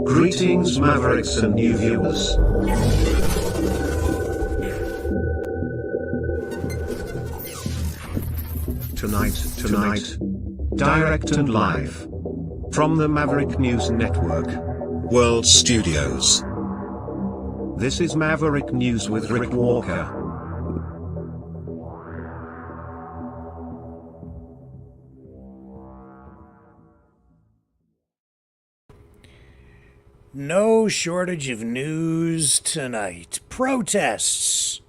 Greetings, Mavericks and new viewers. Tonight, direct and live from the Maverick News Network World Studios. This is Maverick News with Rick Walker. No shortage of news tonight. Protests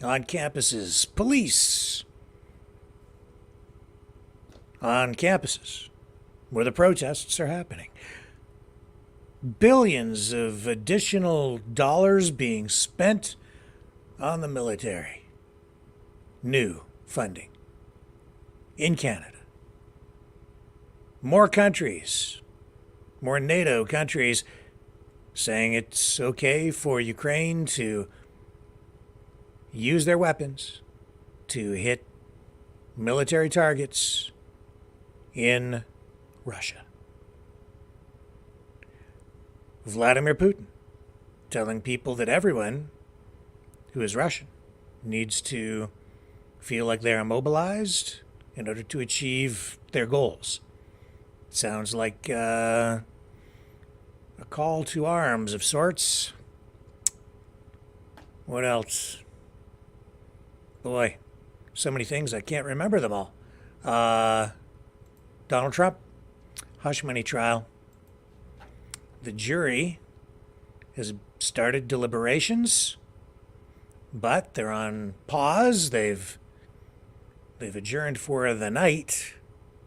on campuses. Police on campuses where the protests are happening. Billions of additional dollars being spent on the military. New funding in Canada. More countries, more NATO countries saying it's okay for Ukraine to use their weapons to hit military targets in Russia. Vladimir Putin telling people that everyone who is Russian needs to feel like they are mobilized in order to achieve their goals. Sounds like a call to arms of sorts. What else? Boy, so many things I can't remember them all. Donald Trump, hush money trial. The jury has started deliberations, but they're on pause. They've adjourned for the night.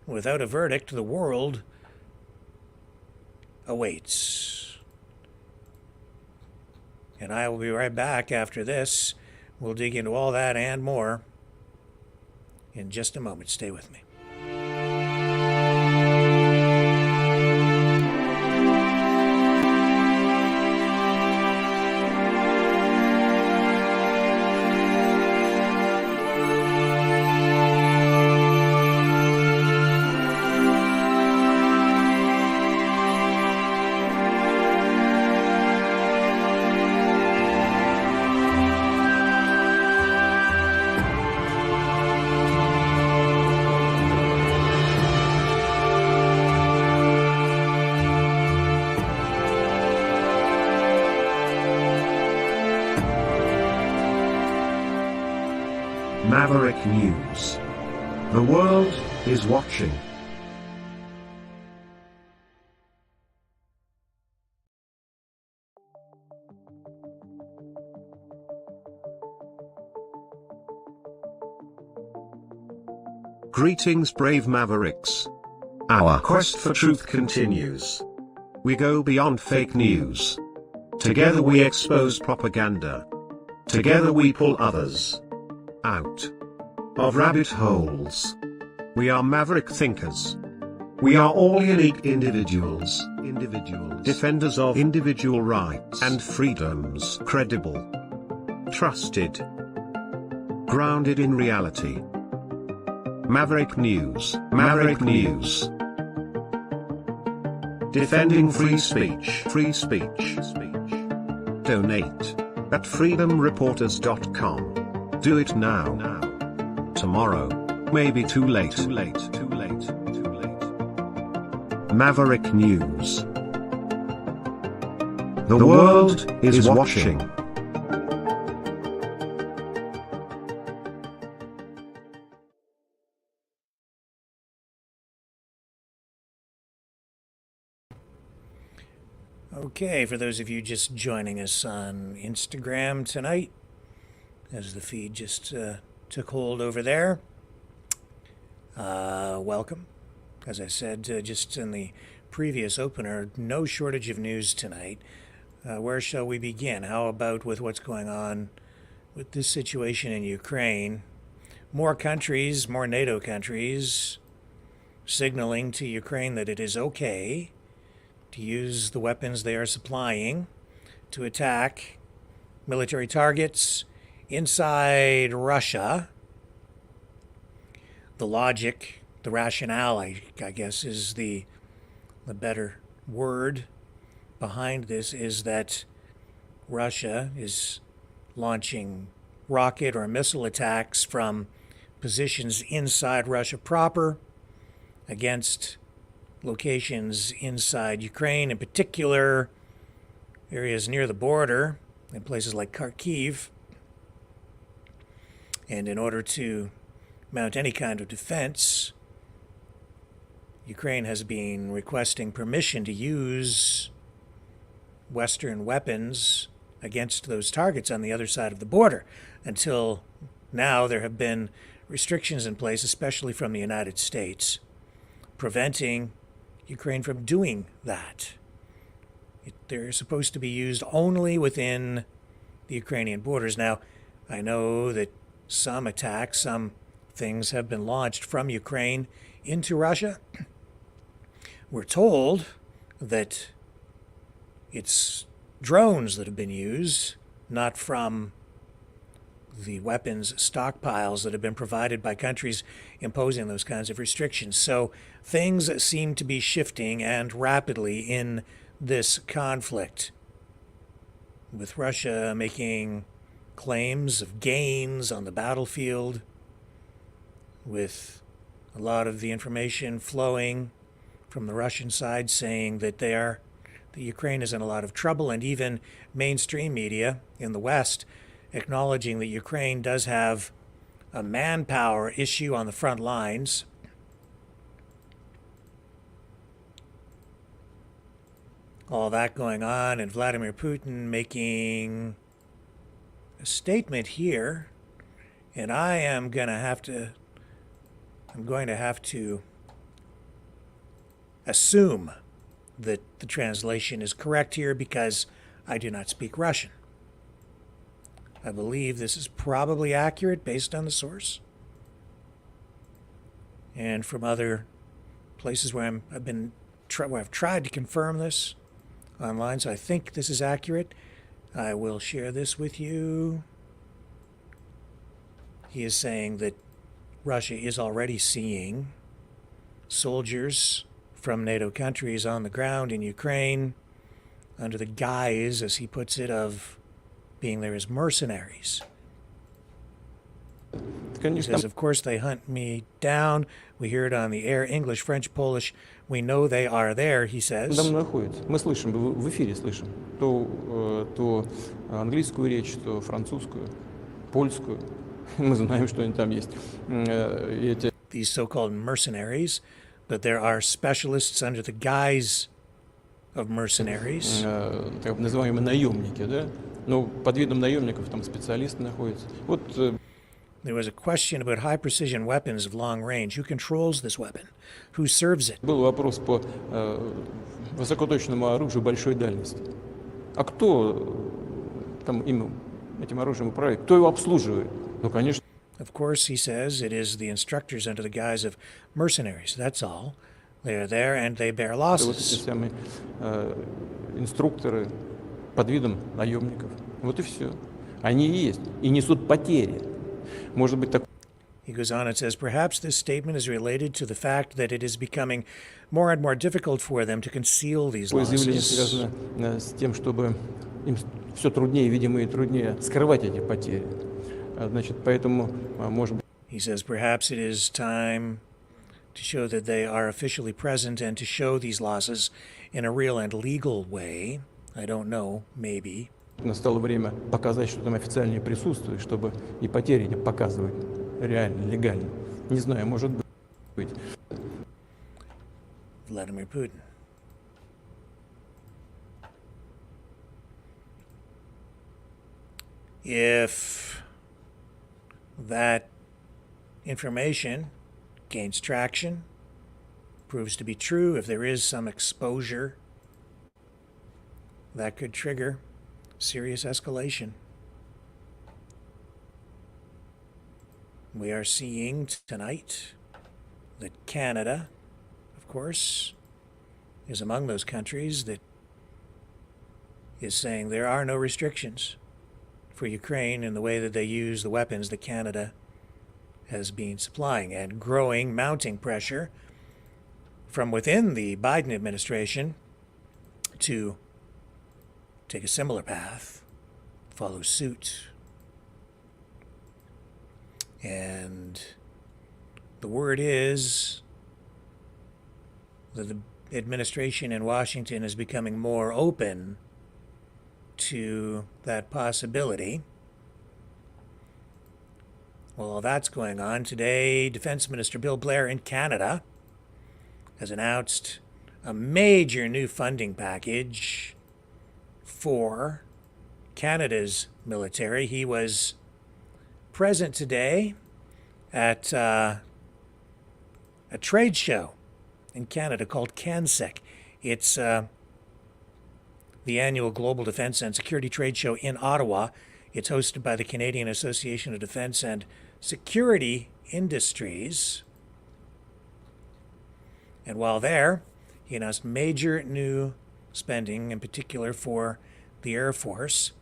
Without a verdict, the world awaits. And I will be right back after this. We'll dig into all that and more in just a moment. Stay with me. Maverick News. The world is watching. Greetings, brave Mavericks. Our quest for truth continues. We go beyond fake news. Together we expose propaganda. Together we pull others out of rabbit holes. We are maverick thinkers. We are all unique individuals, defenders of individual rights and freedoms, credible, trusted, grounded in reality. Maverick News, Maverick News. Defending free speech, free speech. Donate at freedomreporters.com. Do it now. Tomorrow may be too late. Maverick News. The world is watching. Okay, for those of you just joining us on Instagram tonight, as the feed just took hold over there, welcome. As I said just in the previous opener, no shortage of news tonight. Where shall we begin? How about with what's going on with this situation in Ukraine? More countries, more NATO countries, signaling to Ukraine that it is okay to use the weapons they are supplying to attack military targets inside Russia. The logic, the rationale, I guess, is the the better word behind this is that Russia is launching rocket or missile attacks from positions inside Russia proper against locations inside Ukraine, in particular areas near the border in places like Kharkiv. And in order to mount any kind of defense, Ukraine has been requesting permission to use Western weapons against those targets on the other side of the border. Until now, there have been restrictions in place, especially from the United States, preventing Ukraine from doing that. They're supposed to be used only within the Ukrainian borders. Now, I know that some attacks, some things have been launched from Ukraine into Russia. We're told that it's drones that have been used, not from the weapons stockpiles that have been provided by countries imposing those kinds of restrictions. So things seem to be shifting, and rapidly, in this conflict, with Russia making claims of gains on the battlefield, with a lot of the information flowing from the Russian side saying that Ukraine is in a lot of trouble, and even mainstream media in the West acknowledging that Ukraine does have a manpower issue on the front lines. All that going on, and Vladimir Putin making a statement here, and I'm going to have to assume that the translation is correct here because I do not speak Russian. I believe this is probably accurate based on the source and from other places where I've tried to confirm this online, so I think this is accurate. I will share this with you. He is saying that Russia is already seeing soldiers from NATO countries on the ground in Ukraine under the guise, as he puts it, of being there as mercenaries. He says, of course, they hunt me down. We hear it on the air, English, French, Polish. We know they are there, he says. Мы слышим, в эфире слышим то английскую речь, то французскую, польскую. Мы знаем, что они там есть. These so-called mercenaries, but there are specialists under the guise of mercenaries. Так называемые наемники, да? Но под видом наемников там специалисты находятся. Вот. There was a question about high-precision weapons of long range. Who controls this weapon? Who serves it? Был вопрос по высокоточному оружию большой дальности. А кто там этим оружием управляет? Кто его обслуживает? Ну, конечно. Of course, he says, it is the instructors under the guise of mercenaries. That's all. They are there and they bear losses. Вот эти самые инструкторы под видом наемников. Вот и все. Они и есть. И несут потери. Может быть, так. He goes on and says, perhaps this statement is related to the fact that it is becoming more and more difficult for them to conceal these losses. Заявление связано с тем, чтобы им все труднее, видимо, и труднее скрывать эти потери. Значит, поэтому, может быть. He says, perhaps it is time to show that they are officially present and to show these losses in a real and legal way. I don't know, maybe. Настало время показать, что там официальное присутствие, чтобы и потери не показывать реально, легально. Не знаю, может быть. Vladimir Putin. If that information gains traction, proves to be true, if there is some exposure, that could trigger serious escalation. We are seeing tonight that Canada, of course, is among those countries that is saying there are no restrictions for Ukraine in the way that they use the weapons that Canada has been supplying, and growing, mounting pressure from within the Biden administration to take a similar path, follow suit. And the word is that the administration in Washington is becoming more open to that possibility. Well, that's going on. Today, Defense Minister Bill Blair in Canada has announced a major new funding package for Canada's military. He was present today at a trade show in Canada called CANSEC. It's the annual Global Defense and Security Trade Show in Ottawa. It's hosted by the Canadian Association of Defense and Security Industries. And while there, he announced major new spending, in particular for the Air Force.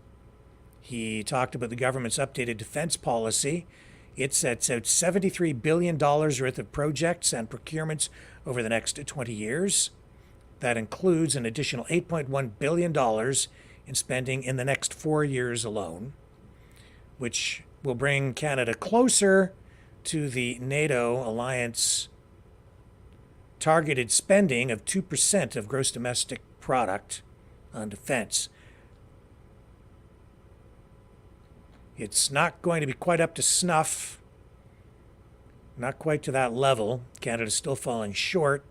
He talked about the government's updated defense policy. It sets out $73 billion worth of projects and procurements over the next 20 years. That includes an additional $8.1 billion in spending in the next 4 years alone, which will bring Canada closer to the NATO alliance targeted spending of 2% of gross domestic product on defense. It's not going to be quite up to snuff, not quite to that level. Canada's still falling short,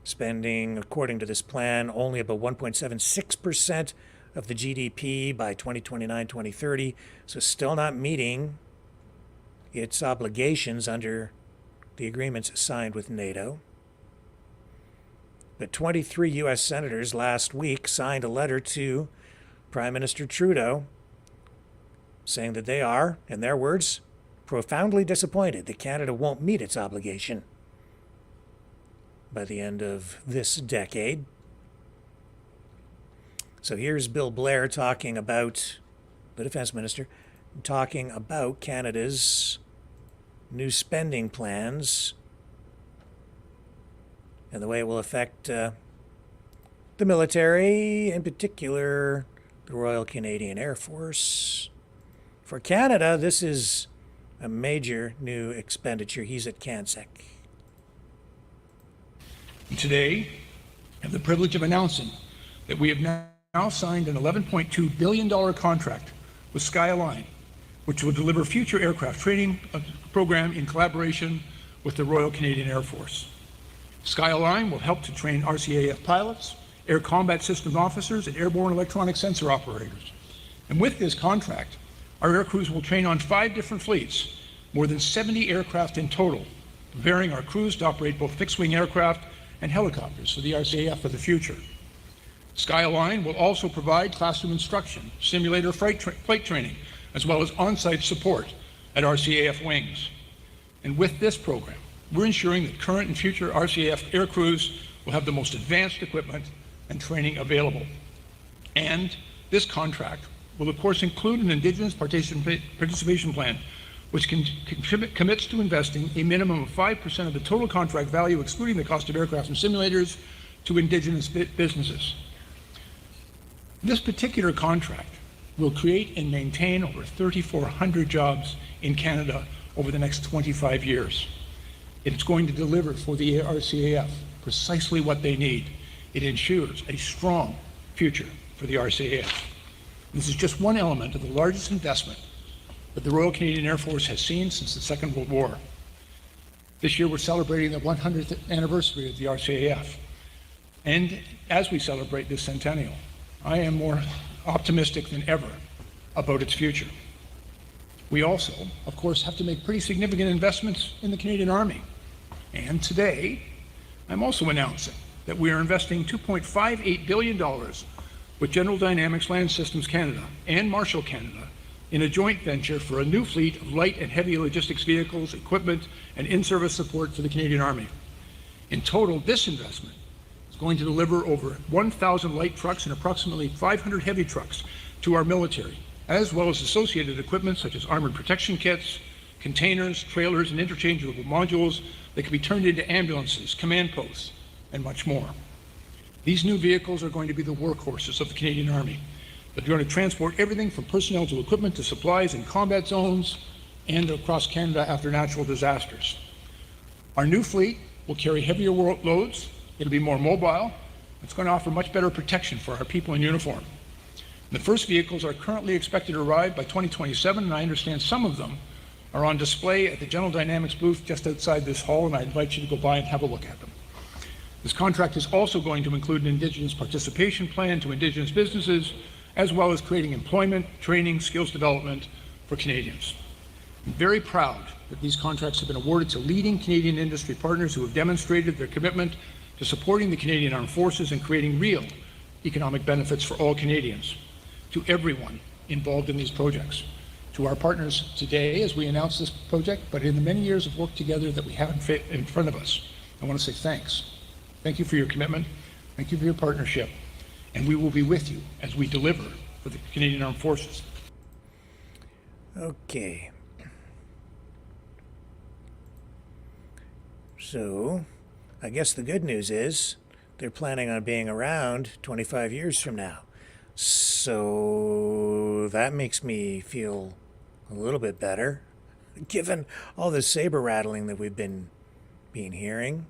spending, according to this plan, only about 1.76% of the GDP by 2029-2030, so still not meeting its obligations under the agreements signed with NATO. But 23 U.S. senators last week signed a letter to Prime Minister Trudeau saying that they are, in their words, profoundly disappointed that Canada won't meet its obligation by the end of this decade. So here's Bill Blair talking about, the Defense Minister, talking about Canada's new spending plans and the way it will affect the military, in particular the Royal Canadian Air Force. For Canada, this is a major new expenditure. He's at CANSEC. Today, I have the privilege of announcing that we have now signed an $11.2 billion contract with Skyline, which will deliver future aircraft training program in collaboration with the Royal Canadian Air Force. Skyline will help to train RCAF pilots, air combat system officers, and airborne electronic sensor operators. And with this contract, our aircrews will train on 5 different fleets, more than 70 aircraft in total, preparing our crews to operate both fixed-wing aircraft and helicopters for the RCAF of the future. Skyline will also provide classroom instruction, simulator flight training, as well as on-site support at RCAF wings. And with this program, we're ensuring that current and future RCAF aircrews will have the most advanced equipment and training available. And this contract will of course include an Indigenous participation plan, which commits to investing a minimum of 5% of the total contract value, excluding the cost of aircraft and simulators, to Indigenous businesses. This particular contract will create and maintain over 3,400 jobs in Canada over the next 25 years. It's going to deliver for the RCAF precisely what they need. It ensures a strong future for the RCAF. This is just one element of the largest investment that the Royal Canadian Air Force has seen since the Second World War. This year we're celebrating the 100th anniversary of the RCAF. And as we celebrate this centennial, I am more optimistic than ever about its future. We also, of course, have to make pretty significant investments in the Canadian Army. And today, I'm also announcing that we are investing $2.58 billion with General Dynamics Land Systems Canada and Marshall Canada in a joint venture for a new fleet of light and heavy logistics vehicles, equipment, and in-service support for the Canadian Army. In total, this investment is going to deliver over 1,000 light trucks and approximately 500 heavy trucks to our military, as well as associated equipment such as armored protection kits, containers, trailers, and interchangeable modules that can be turned into ambulances, command posts, and much more. These new vehicles are going to be the workhorses of the Canadian Army. They're going to transport everything from personnel to equipment to supplies in combat zones and across Canada after natural disasters. Our new fleet will carry heavier loads, it'll be more mobile, it's going to offer much better protection for our people in uniform. The first vehicles are currently expected to arrive by 2027, and I understand some of them are on display at the General Dynamics booth just outside this hall, and I invite you to go by and have a look at them. This contract is also going to include an Indigenous participation plan to Indigenous businesses, as well as creating employment, training, skills development for Canadians. I'm very proud that these contracts have been awarded to leading Canadian industry partners who have demonstrated their commitment to supporting the Canadian Armed Forces and creating real economic benefits for all Canadians, to everyone involved in these projects, to our partners today as we announce this project, but in the many years of work together that we have in front of us. I want to say thanks. Thank you for your commitment. Thank you for your partnership. And we will be with you as we deliver for the Canadian Armed Forces. Okay. So, I guess the good news is they're planning on being around 25 years from now. So that makes me feel a little bit better, given all the saber rattling that we've been hearing.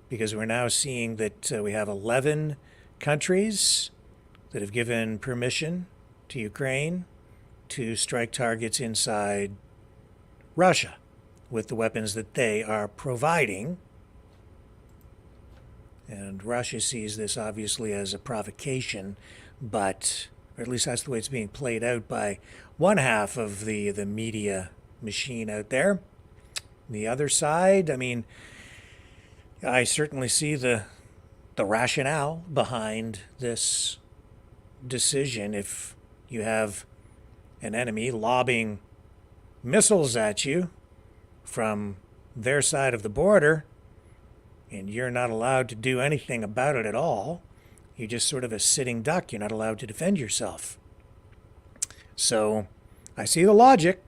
Because we're now seeing that we have 11 countries that have given permission to Ukraine to strike targets inside Russia with the weapons that they are providing. And Russia sees this obviously as a provocation, but, or at least that's the way it's being played out by one half of the media machine out there. The other side, I mean, I certainly see the rationale behind this decision. If you have an enemy lobbing missiles at you from their side of the border, and you're not allowed to do anything about it at all, you're just sort of a sitting duck. You're not allowed to defend yourself. So I see the logic.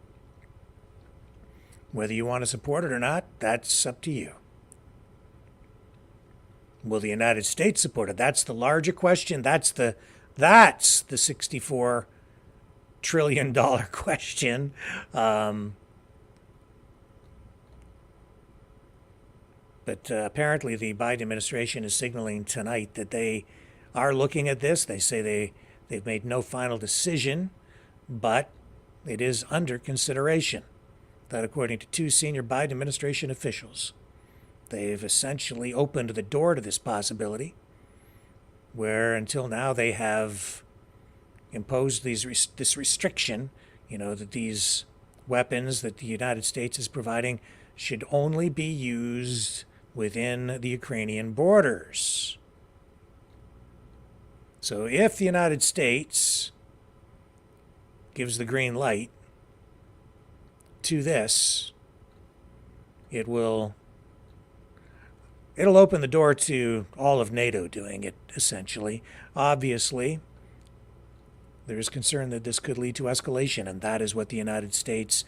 Whether you want to support it or not, that's up to you. Will the United States support it? That's the larger question. That's the $64 trillion question. But apparently the Biden administration is signaling tonight that they are looking at this. They say they've made no final decision, but it is under consideration. That according to two senior Biden administration officials, they've essentially opened the door to this possibility, where until now they have imposed this restriction, that these weapons that the United States is providing should only be used within the Ukrainian borders. So if the United States gives the green light to this, it'll open the door to all of NATO doing it, essentially. Obviously, there is concern that this could lead to escalation, and that is what the United States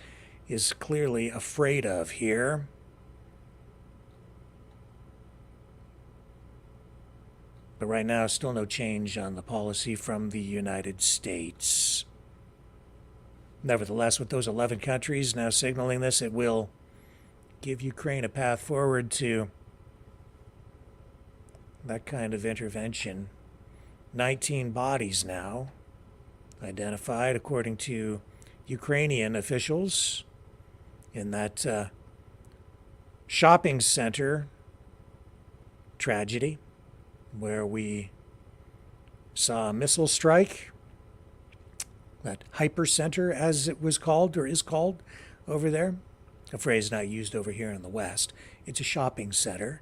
is clearly afraid of here. But right now, still no change on the policy from the United States. Nevertheless, with those 11 countries now signaling this, it will give Ukraine a path forward to that kind of intervention. 19 bodies now identified, according to Ukrainian officials, in that shopping center tragedy where we saw a missile strike, that hyper center as it was called or is called over there, a phrase not used over here in the West. It's a shopping center.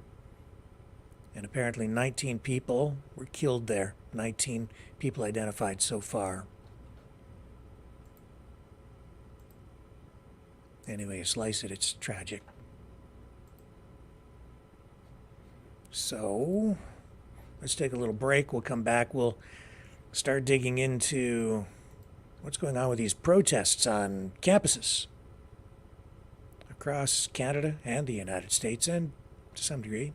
And apparently 19 people were killed there. 19 people identified so far. Anyway, you slice it, it's tragic. So, let's take a little break. We'll come back. We'll start digging into what's going on with these protests on campuses across Canada and the United States, and to some degree,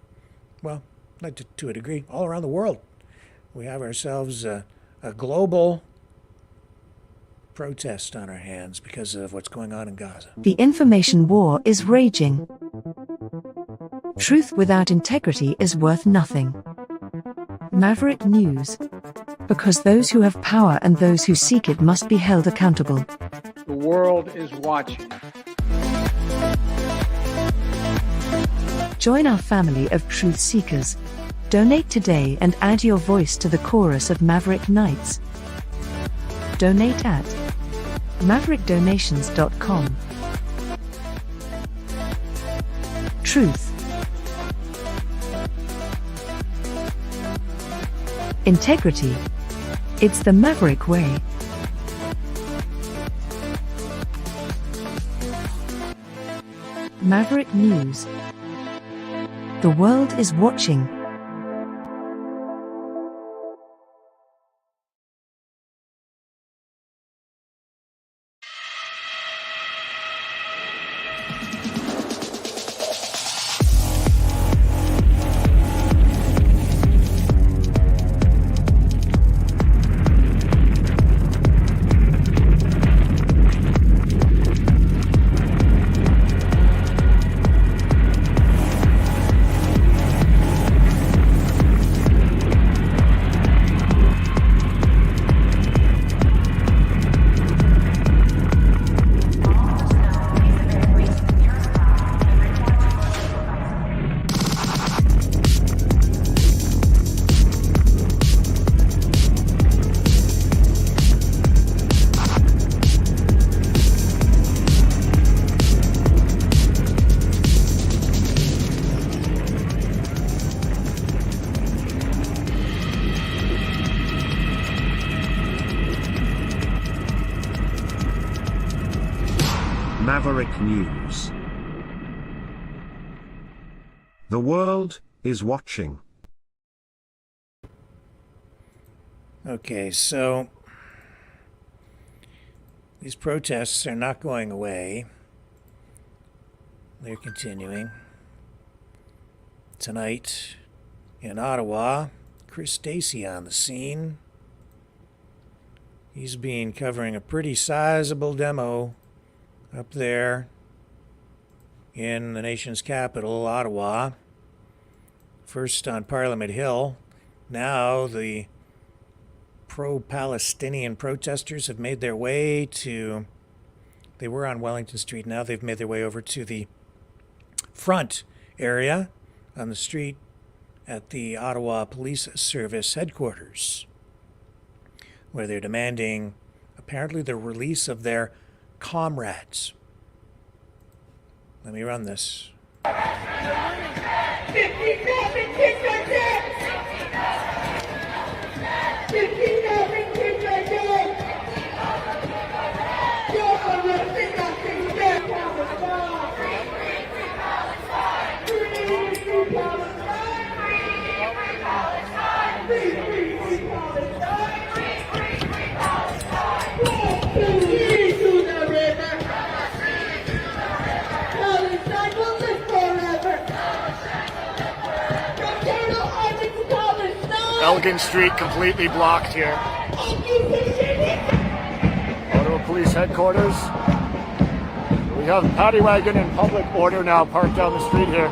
well, not to a degree, all around the world. We have ourselves a global protest on our hands because of what's going on in Gaza. The information war is raging. Truth without integrity is worth nothing. Maverick News. Because those who have power and those who seek it must be held accountable. The world is watching. Join our family of truth seekers. Donate today and add your voice to the chorus of Maverick Knights. Donate at maverickdonations.com. Truth. Integrity. It's the Maverick way. Maverick News. The world is watching. Maverick News. The world is watching. Okay, so these protests are not going away. They're continuing. Tonight in Ottawa, Chris Stacey on the scene. He's been covering a pretty sizable demo up there in the nation's capital, Ottawa. First on Parliament Hill. Now the pro-Palestinian protesters have made their way to, they were on Wellington Street, now they've made their way over to the front area on the street at the Ottawa Police Service headquarters, where they're demanding apparently the release of their comrades. Let me run this. Elgin Street completely blocked here. Ottawa Police Headquarters. We have paddy wagon in public order now parked down the street here.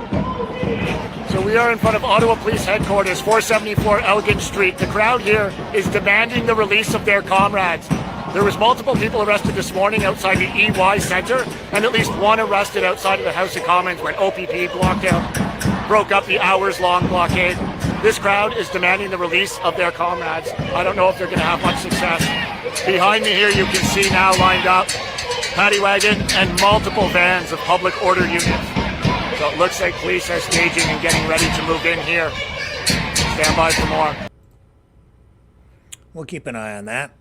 So we are in front of Ottawa Police Headquarters, 474 Elgin Street. The crowd here is demanding the release of their comrades. There was multiple people arrested this morning outside the EY Centre, and at least one arrested outside of the House of Commons when OPP broke up the hours-long blockade. This crowd is demanding the release of their comrades. I don't know if they're going to have much success. Behind me here you can see now lined up paddy wagon and multiple vans of public order units. So it looks like police are staging and getting ready to move in here. Stand by for more. We'll keep an eye on that.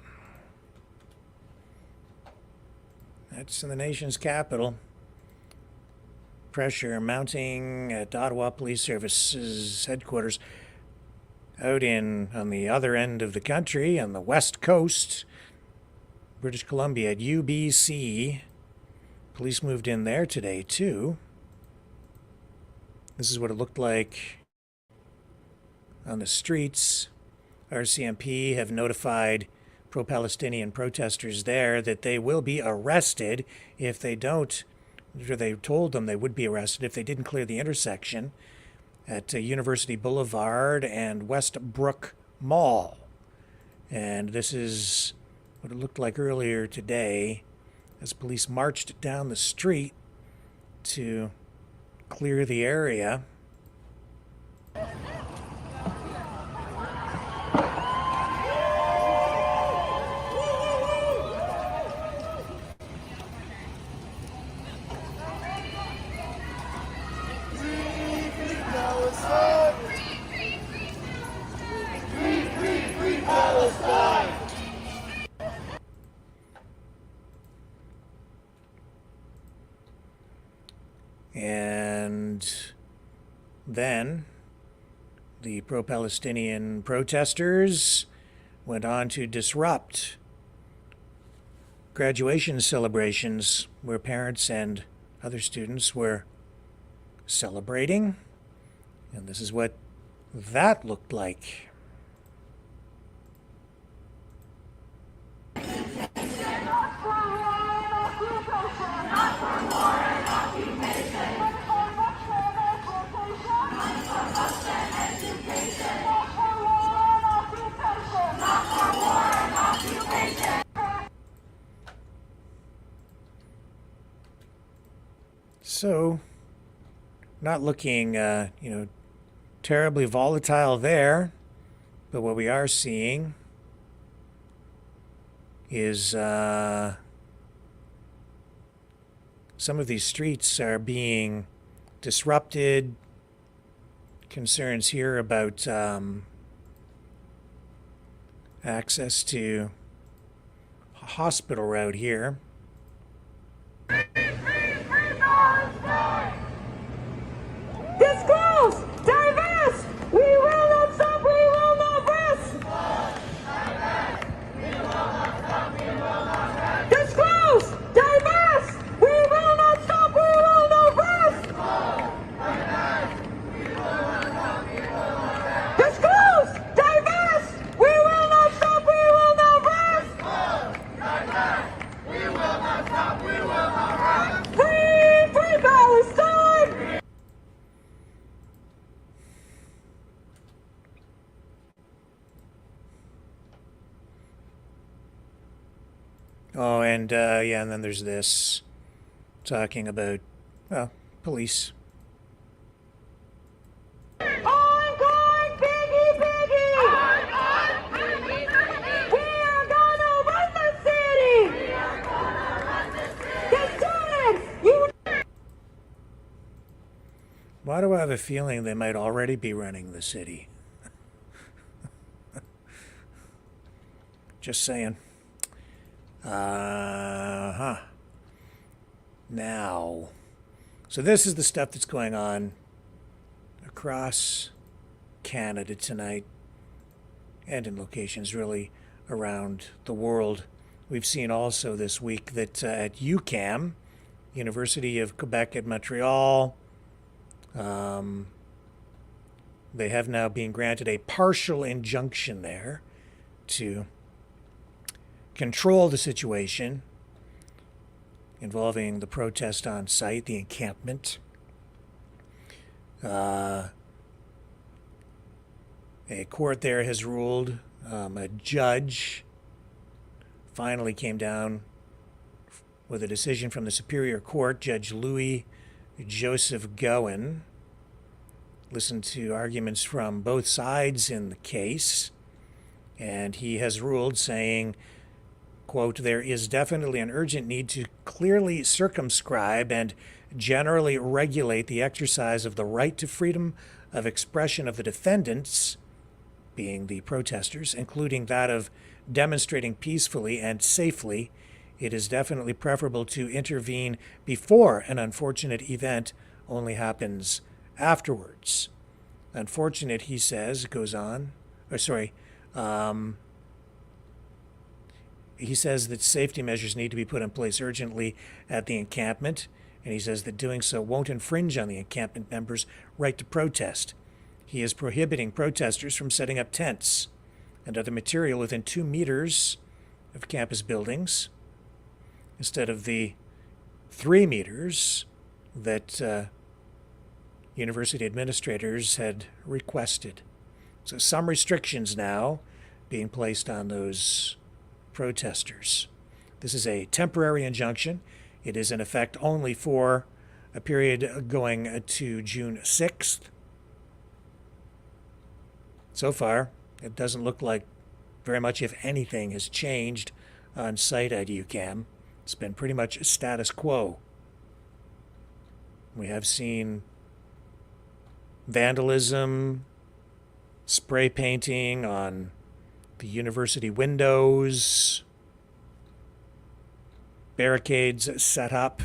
That's in the nation's capital. Pressure mounting at Ottawa Police Services headquarters. Out on the other end of the country, on the west coast, British Columbia, at UBC police moved in there today, too. This is what it looked like on the streets. RCMP have notified pro-Palestinian protesters there that they will be arrested if they don't, or they told them they would be arrested if they didn't clear the intersection at University Boulevard and Westbrook Mall. And this is what it looked like earlier today as police marched down the street to clear the area. And then the pro-Palestinian protesters went on to disrupt graduation celebrations where parents and other students were celebrating. And this is what that looked like. So, not looking, terribly volatile there, but what we are seeing is some of these streets are being disrupted. Concerns here about access to a hospital route here. Disclose! Divest! We will not stop! We will not rest! Disclose! Divest! We will not stop! We will not rest! Disclose! Divest! We will not stop! We will not rest! We will not stop! We will not rest! Free! Free Palestine! Oh, and and then there's this talking about, police. I'm going Biggie Biggie! I'm going Biggie Biggie! We are gonna run the city! We are gonna run the city! The students! You... Why do I have a feeling they might already be running the city? Just saying. Now, so this is the stuff that's going on across Canada tonight and in locations really around the world. We've seen also this week that at UQAM, University of Quebec at Montreal, they have now been granted a partial injunction there to control the situation involving the protest on site, the encampment. A court there has ruled, a judge finally came down with a decision from the Superior Court, Judge Louis Joseph Gowan. Listened to arguments from both sides in the case, and he has ruled saying, quote, there is definitely an urgent need to clearly circumscribe and generally regulate the exercise of the right to freedom of expression of the defendants, being the protesters, including that of demonstrating peacefully and safely. It is definitely preferable to intervene before an unfortunate event only happens afterwards. Unfortunate, he says, goes on, he says that safety measures need to be put in place urgently at the encampment, and he says that doing so won't infringe on the encampment members' right to protest. He is prohibiting protesters from setting up tents and other material within 2 meters of campus buildings instead of the 3 meters that university administrators had requested. So some restrictions now being placed on those protesters. This is a temporary injunction. It is in effect only for a period going to June 6th. So far, it doesn't look like very much, if anything, has changed on site at UCAM. It's been pretty much status quo. We have seen vandalism, spray painting on the university windows, barricades set up,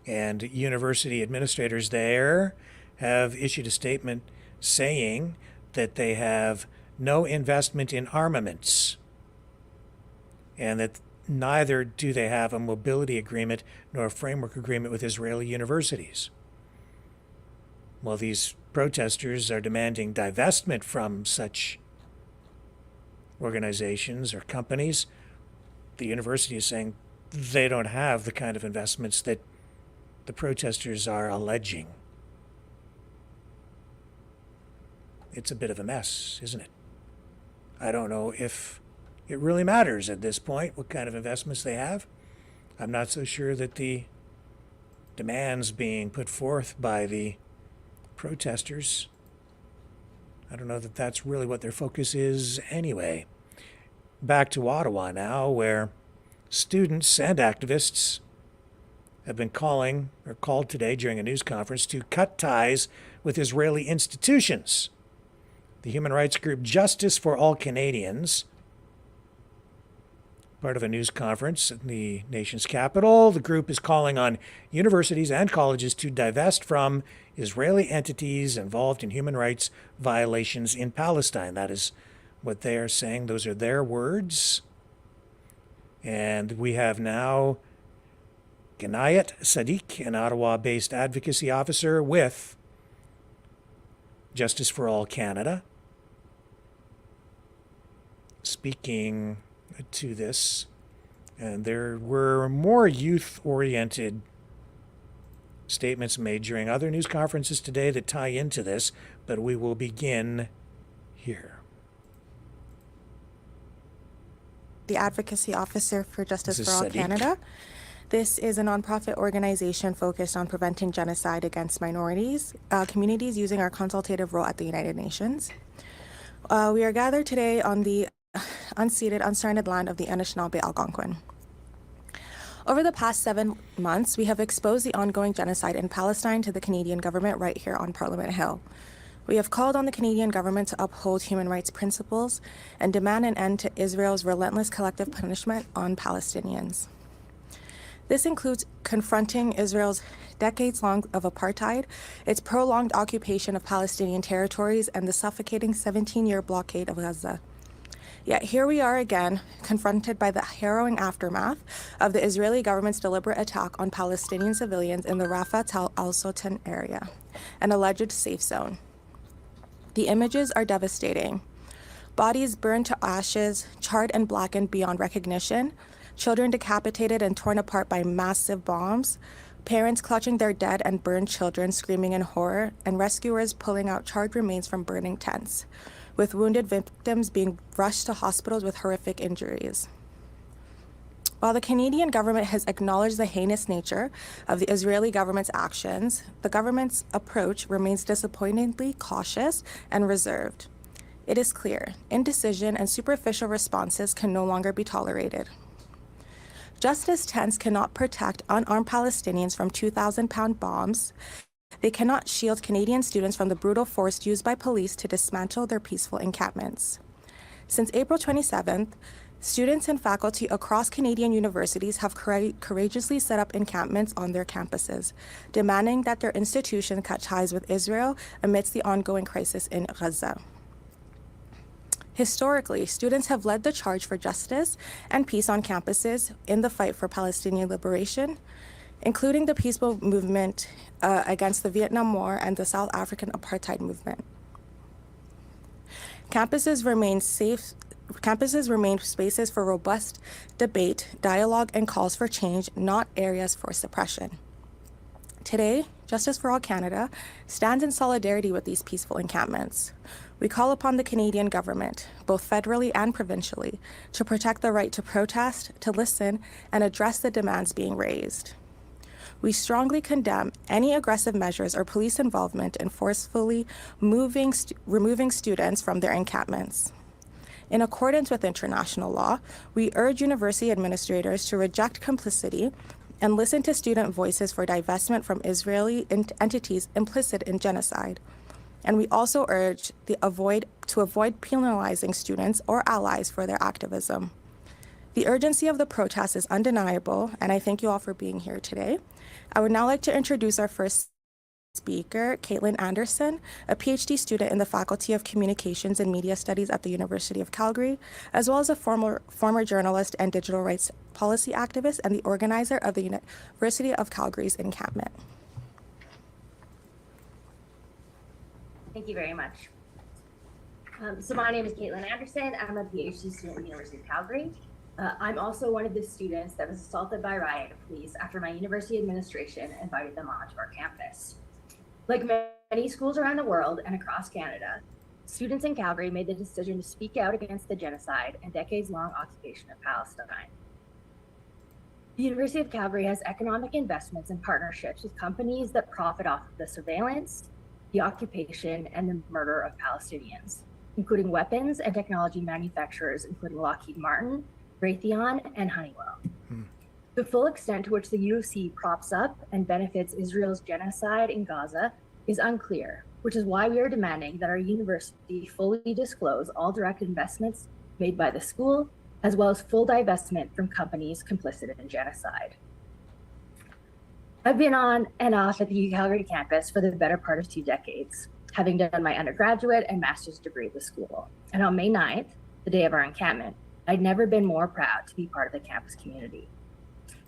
and university administrators there have issued a statement saying that they have no investment in armaments and that neither do they have a mobility agreement nor a framework agreement with Israeli universities. Well, these protesters are demanding divestment from such organizations or companies. The university is saying they don't have the kind of investments that the protesters are alleging. It's a bit of a mess, isn't it? I don't know if it really matters at this point what kind of investments they have. I'm not so sure that the demands being put forth by the protesters, I don't know that that's really what their focus is anyway. Back to Ottawa now, where students and activists have been called today during a news conference to cut ties with Israeli institutions. The human rights group Justice for All Canadians, part of a news conference in the nation's capital, the group is calling on universities and colleges to divest from Israeli entities involved in human rights violations in Palestine. That is what they are saying. Those are their words. And we have now Ganayat Sadiq, an Ottawa-based advocacy officer with Justice for All Canada, speaking to this. And there were more youth-oriented statements made during other news conferences today that tie into this, but we will begin here. The advocacy officer for Justice for All Sadiq. Canada. This is a nonprofit organization focused on preventing genocide against minorities, communities using our consultative role at the United Nations. We are gathered today on the unceded, unsurrendered land of the Anishinaabe Algonquin. Over the past 7 months, we have exposed the ongoing genocide in Palestine to the Canadian government right here on Parliament Hill. We have called on the Canadian government to uphold human rights principles and demand an end to Israel's relentless collective punishment on Palestinians. This includes confronting Israel's decades-long of apartheid, its prolonged occupation of Palestinian territories, and the suffocating 17-year blockade of Gaza. Yet here we are again, confronted by the harrowing aftermath of the Israeli government's deliberate attack on Palestinian civilians in the Rafah Tal al-Sultan area, an alleged safe zone. The images are devastating. Bodies burned to ashes, charred and blackened beyond recognition, children decapitated and torn apart by massive bombs, parents clutching their dead and burned children screaming in horror, and rescuers pulling out charred remains from burning tents, with wounded victims being rushed to hospitals with horrific injuries. While the Canadian government has acknowledged the heinous nature of the Israeli government's actions, the government's approach remains disappointingly cautious and reserved. It is clear, indecision and superficial responses can no longer be tolerated. Justice tents cannot protect unarmed Palestinians from 2,000-pound bombs. They cannot shield Canadian students from the brutal force used by police to dismantle their peaceful encampments. Since April 27th, students and faculty across Canadian universities have courageously set up encampments on their campuses, demanding that their institution cut ties with Israel amidst the ongoing crisis in Gaza. Historically, students have led the charge for justice and peace on campuses in the fight for Palestinian liberation, including the peaceful movement against the Vietnam War and the South African apartheid movement. Campuses remain spaces for robust debate, dialogue, and calls for change, not areas for suppression. Today, Justice for All Canada stands in solidarity with these peaceful encampments. We call upon the Canadian government, both federally and provincially, to protect the right to protest, to listen, and address the demands being raised. We strongly condemn any aggressive measures or police involvement in forcefully removing students from their encampments. In accordance with international law, we urge university administrators to reject complicity and listen to student voices for divestment from Israeli entities implicit in genocide. And we also urge to avoid penalizing students or allies for their activism. The urgency of the protest is undeniable, and I thank you all for being here today. I would now like to introduce our first speaker, Caitlin Anderson, a PhD student in the Faculty of Communications and Media Studies at the University of Calgary, as well as a former journalist and digital rights policy activist and the organizer of the University of Calgary's encampment. Thank you very much. So my name is Caitlin Anderson. I'm a PhD student at the University of Calgary. I'm also one of the students that was assaulted by riot police after my university administration invited them onto our campus. Like many schools around the world and across Canada, students in Calgary made the decision to speak out against the genocide and decades-long occupation of Palestine. The University of Calgary has economic investments and partnerships with companies that profit off of the surveillance, the occupation, and the murder of Palestinians, including weapons and technology manufacturers, including Lockheed Martin, Raytheon, and Honeywell. The full extent to which the UFC props up and benefits Israel's genocide in Gaza is unclear, which is why we are demanding that our university fully disclose all direct investments made by the school, as well as full divestment from companies complicit in genocide. I've been on and off at the Calgary campus for the better part of 2 decades, having done my undergraduate and master's degree at the school. And on May 9th, the day of our encampment, I'd never been more proud to be part of the campus community.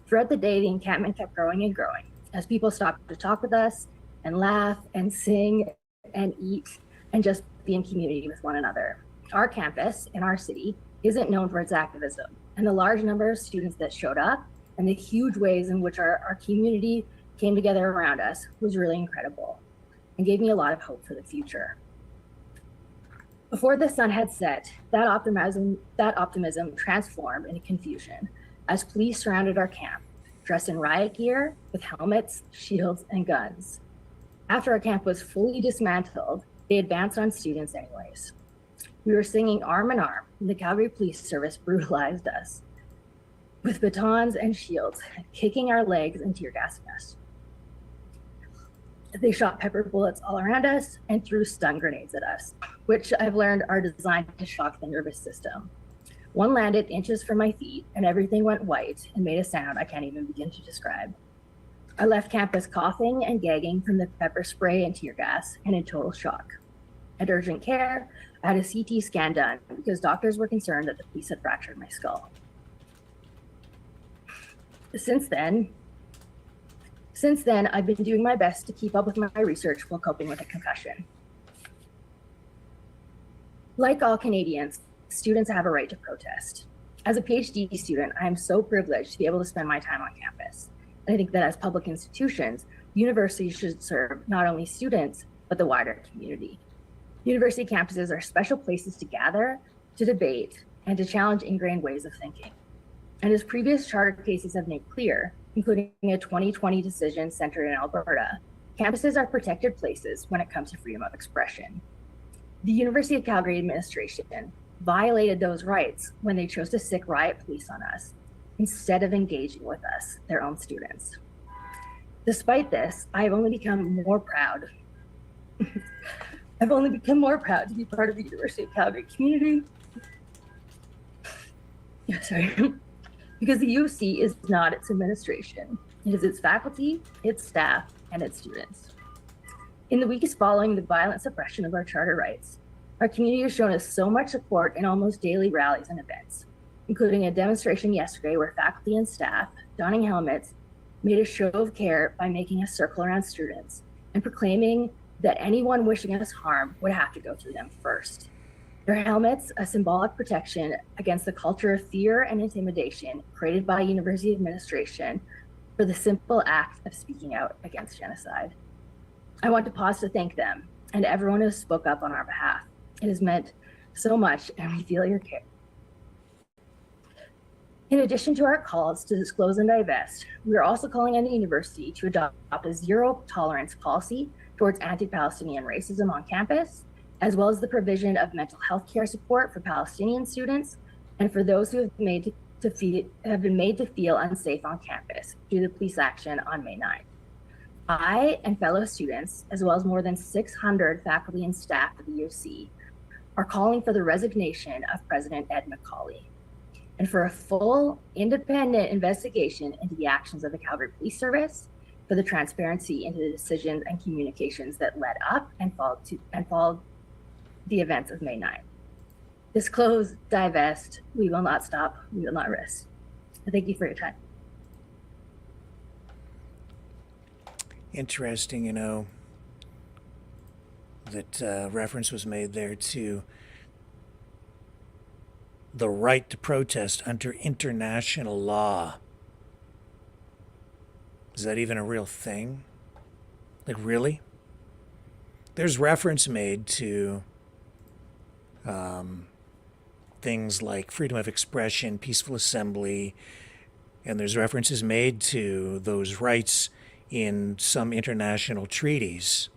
Throughout the day, the encampment kept growing and growing as people stopped to talk with us and laugh and sing and eat and just be in community with one another. Our campus in our city isn't known for its activism, and the large number of students that showed up and the huge ways in which our community came together around us was really incredible and gave me a lot of hope for the future. Before the sun had set, that optimism transformed into confusion as police surrounded our camp, dressed in riot gear with helmets, shields, and guns. After our camp was fully dismantled, they advanced on students anyways. We were singing arm in arm, and the Calgary Police Service brutalized us with batons and shields, kicking our legs and tear gassing us. They shot pepper bullets all around us and threw stun grenades at us, which I've learned are designed to shock the nervous system. One landed inches from my feet and everything went white and made a sound I can't even begin to describe. I left campus coughing and gagging from the pepper spray and tear gas and in total shock. At urgent care, I had a CT scan done because doctors were concerned that the police had fractured my skull. Since then, I've been doing my best to keep up with my research while coping with a concussion. Like all Canadians, students have a right to protest. As a PhD student, I am so privileged to be able to spend my time on campus. And I think that as public institutions, universities should serve not only students, but the wider community. University campuses are special places to gather, to debate, and to challenge ingrained ways of thinking. And as previous charter cases have made clear, including a 2020 decision centered in Alberta, campuses are protected places when it comes to freedom of expression. The University of Calgary administration violated those rights when they chose to sic riot police on us instead of engaging with us, their own students. Despite this, I've only become more proud. I've only become more proud to be part of the University of Calgary community. Because the UC is not its administration. It is its faculty, its staff, and its students. In the weeks following the violent suppression of our charter rights, Our community has shown us so much support in almost daily rallies and events, including a demonstration yesterday where faculty and staff, donning helmets, made a show of care by making a circle around students and proclaiming that anyone wishing us harm would have to go through them first. Their helmets, a symbolic protection against the culture of fear and intimidation created by university administration for the simple act of speaking out against genocide. I want to pause to thank them and everyone who spoke up on our behalf. It has meant so much, and we feel your care. In addition to our calls to disclose and divest, we are also calling on the university to adopt a zero tolerance policy towards anti-Palestinian racism on campus, as well as the provision of mental health care support for Palestinian students and for those who have been made to feel unsafe on campus due to police action on May 9th. I and fellow students, as well as more than 600 faculty and staff at the UC, are calling for the resignation of President Ed McCauley and for a full independent investigation into the actions of the Calgary Police Service, for the transparency into the decisions and communications that led up and followed the events of May 9th. Disclose, divest, we will not stop, we will not rest. Thank you for your time. Interesting, that reference was made there to the right to protest under international law. Is that even a real thing? Like, really? There's reference made to things like freedom of expression, peaceful assembly, and there's references made to those rights in some international treaties.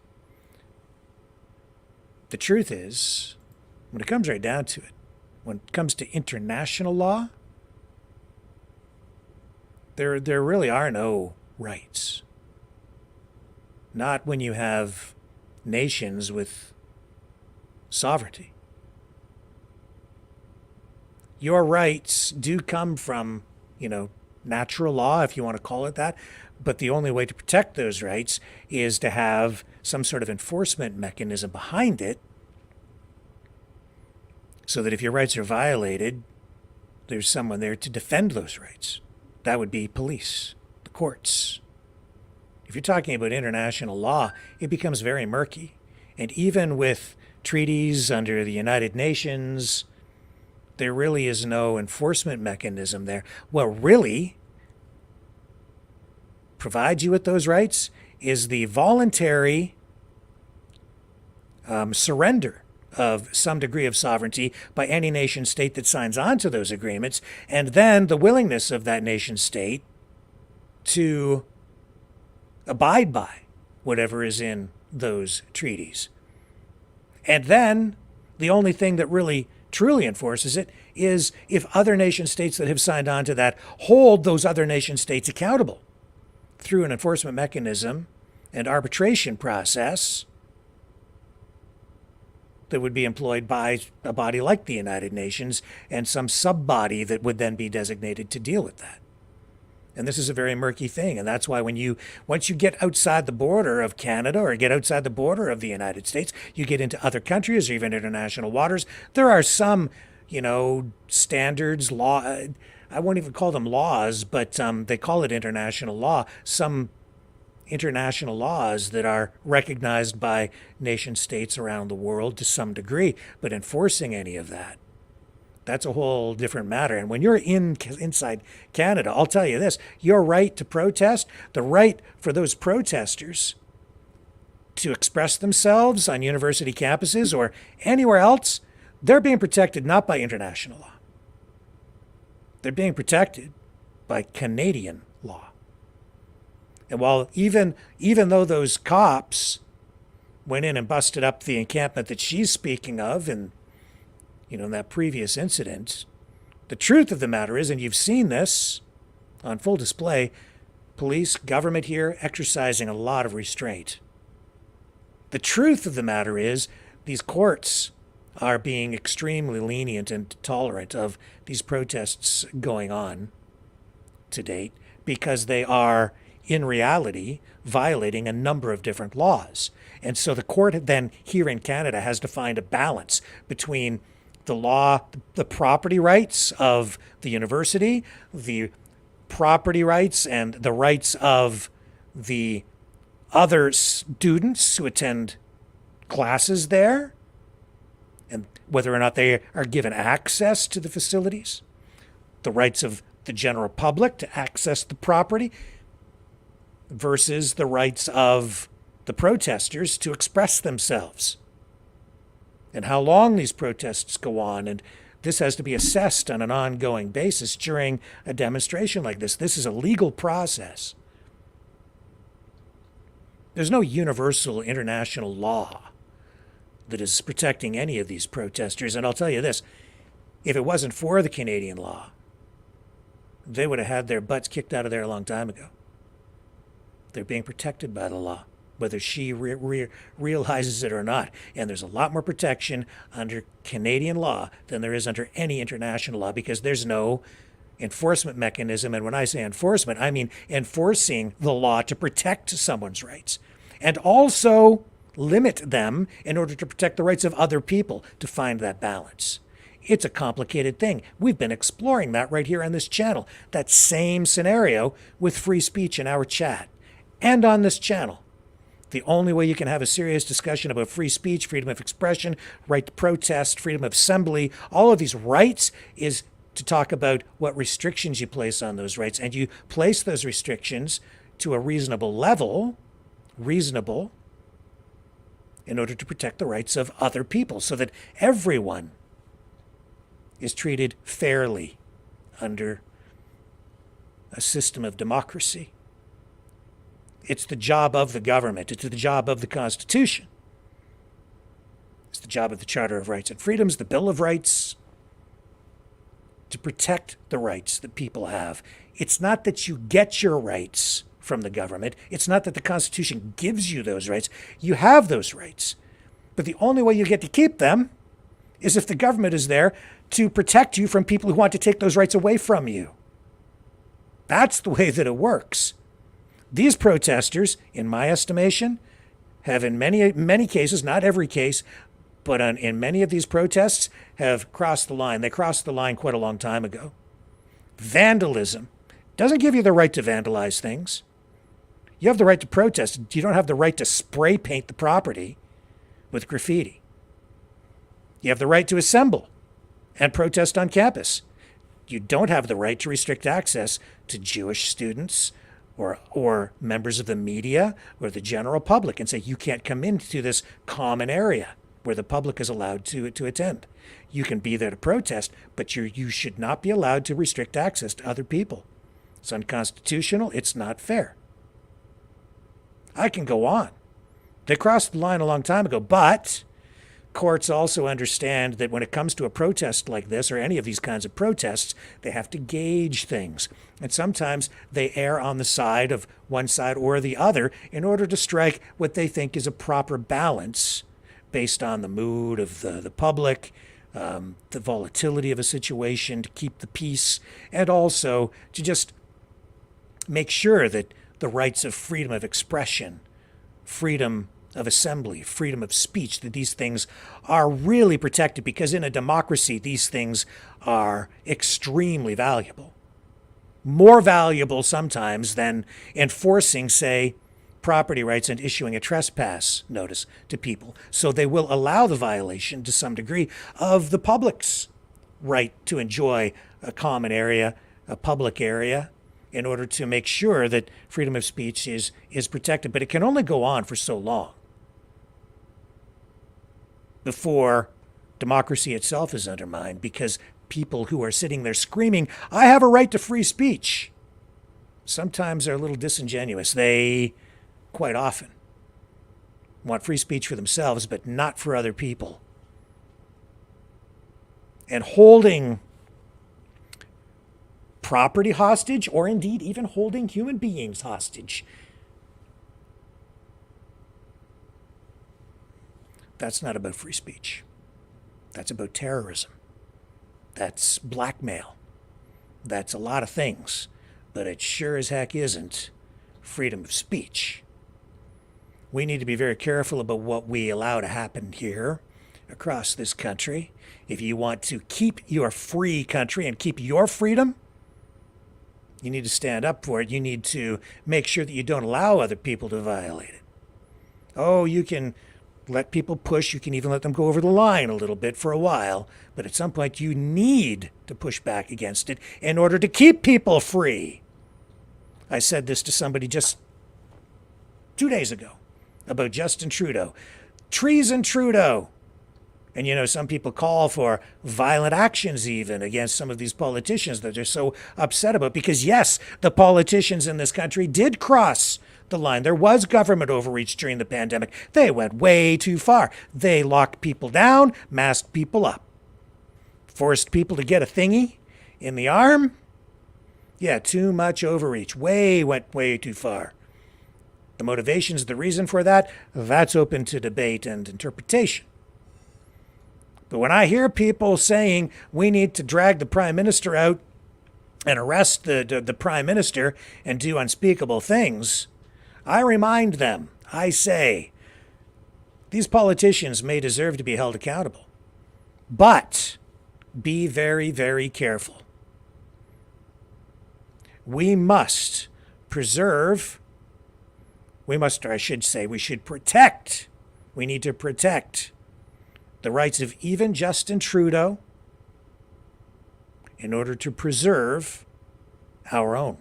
The truth is, when it comes right down to it, when it comes to international law, there really are no rights. Not when you have nations with sovereignty. Your rights do come from, natural law, if you want to call it that, but the only way to protect those rights is to have some sort of enforcement mechanism behind it, so that if your rights are violated, there's someone there to defend those rights. That would be police, the courts. If you're talking about international law, it becomes very murky. And even with treaties under the United Nations, there really is no enforcement mechanism there. What really provides you with those rights is the voluntary surrender of some degree of sovereignty by any nation state that signs on to those agreements, and then the willingness of that nation state to abide by whatever is in those treaties. And then the only thing that really truly enforces it is if other nation states that have signed on to that hold those other nation states accountable through an enforcement mechanism and arbitration process that would be employed by a body like the United Nations and some sub-body that would then be designated to deal with that. And this is a very murky thing. And that's why once you get outside the border of Canada or get outside the border of the United States, you get into other countries or even international waters, there are some, standards, law, I won't even call them laws, but they call it international law, some international laws that are recognized by nation states around the world to some degree, but enforcing any of that, that's a whole different matter. And when you're inside Canada, I'll tell you this, your right to protest, the right for those protesters to express themselves on university campuses or anywhere else, they're being protected not by international law. They're being protected by Canadian law. And while even though those cops went in and busted up the encampment that she's speaking of in that previous incident, the truth of the matter is, and you've seen this on full display, police, government here exercising a lot of restraint. The truth of the matter is, these courts are being extremely lenient and tolerant of these protests going on to date because they are, in reality, violating a number of different laws. And so the court then here in Canada has to find a balance between the law, the property rights of the university, the property rights and the rights of the other students who attend classes there, and whether or not they are given access to the facilities, the rights of the general public to access the property versus the rights of the protesters to express themselves, and how long these protests go on. And this has to be assessed on an ongoing basis during a demonstration like this. This is a legal process. There's no universal international law that is protecting any of these protesters. And I'll tell you this, if it wasn't for the Canadian law, they would have had their butts kicked out of there a long time ago. They're being protected by the law, whether she realizes it or not. And there's a lot more protection under Canadian law than there is under any international law, because there's no enforcement mechanism. And when I say enforcement, I mean enforcing the law to protect someone's rights and also limit them in order to protect the rights of other people, to find that balance. It's a complicated thing. We've been exploring that right here on this channel, that same scenario with free speech in our chat and on this channel. The only way you can have a serious discussion about free speech, freedom of expression, right to protest, freedom of assembly, all of these rights, is to talk about what restrictions you place on those rights. And you place those restrictions to a reasonable level, reasonable, in order to protect the rights of other people so that everyone is treated fairly under a system of democracy. It's the job of the government. It's the job of the Constitution. It's the job of the Charter of Rights and Freedoms, the Bill of Rights, to protect the rights that people have. It's not that you get your rights from the government. It's not that the Constitution gives you those rights. You have those rights. But the only way you get to keep them is if the government is there to protect you from people who want to take those rights away from you. That's the way that it works. These protesters, in my estimation, have in many cases, not every case, but in many of these protests, have crossed the line. They crossed the line quite a long time ago. Vandalism doesn't give you the right to vandalize things. You have the right to protest. You don't have the right to spray paint the property with graffiti. You have the right to assemble and protest on campus. You don't have the right to restrict access to Jewish students or members of the media or the general public and say you can't come into this common area where the public is allowed to attend. You can be there to protest, but you should not be allowed to restrict access to other people. It's unconstitutional. It's not fair. I can go on. They crossed the line a long time ago, but courts also understand that when it comes to a protest like this or any of these kinds of protests, they have to gauge things. And sometimes they err on the side of one side or the other in order to strike what they think is a proper balance based on the mood of the public, the volatility of a situation, to keep the peace, and also to just make sure that the rights of freedom of expression, freedom of assembly, freedom of speech, that these things are really protected, because in a democracy, these things are extremely valuable. More valuable sometimes than enforcing, say, property rights and issuing a trespass notice to people. So they will allow the violation to some degree of the public's right to enjoy a common area, a public area, in order to make sure that freedom of speech is protected. But it can only go on for so long before democracy itself is undermined, because people who are sitting there screaming, "I have a right to free speech," sometimes are a little disingenuous. They quite often want free speech for themselves, but not for other people. And holding property hostage, or indeed even holding human beings hostage, that's not about free speech. That's about terrorism. That's blackmail. That's a lot of things. But it sure as heck isn't freedom of speech. We need to be very careful about what we allow to happen here across this country. If you want to keep your free country and keep your freedom, you need to stand up for it. You need to make sure that you don't allow other people to violate it. Oh, you can let people push. You can even let them go over the line a little bit for a while. But at some point, you need to push back against it in order to keep people free. I said this to somebody just 2 days ago about Justin Trudeau. Treason Trudeau. And, you know, some people call for violent actions even against some of these politicians that they're so upset about. Because, yes, the politicians in this country did cross the line. There was government overreach during the pandemic. They went way too far. They locked people down, masked people up, forced people to get a thingy in the arm. Yeah, too much overreach. Went way too far. The motivations, the reason for that, that's open to debate and interpretation. But when I hear people saying we need to drag the Prime Minister out and arrest the Prime Minister and do unspeakable things, I remind them, I say, these politicians may deserve to be held accountable. But be very, very careful. We must preserve, we should protect, we need to protect the rights of even Justin Trudeau in order to preserve our own.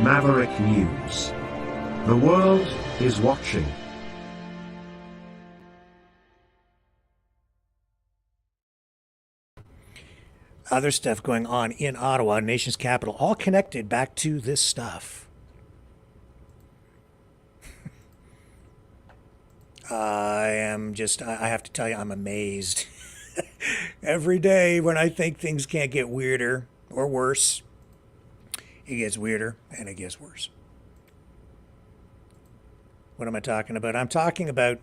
Maverick News. The world is watching. Other stuff going on in Ottawa, nation's capital, all connected back to this stuff. I have to tell you, I'm amazed. Every day when I think things can't get weirder or worse, it gets weirder and it gets worse. What am I talking about? I'm talking about,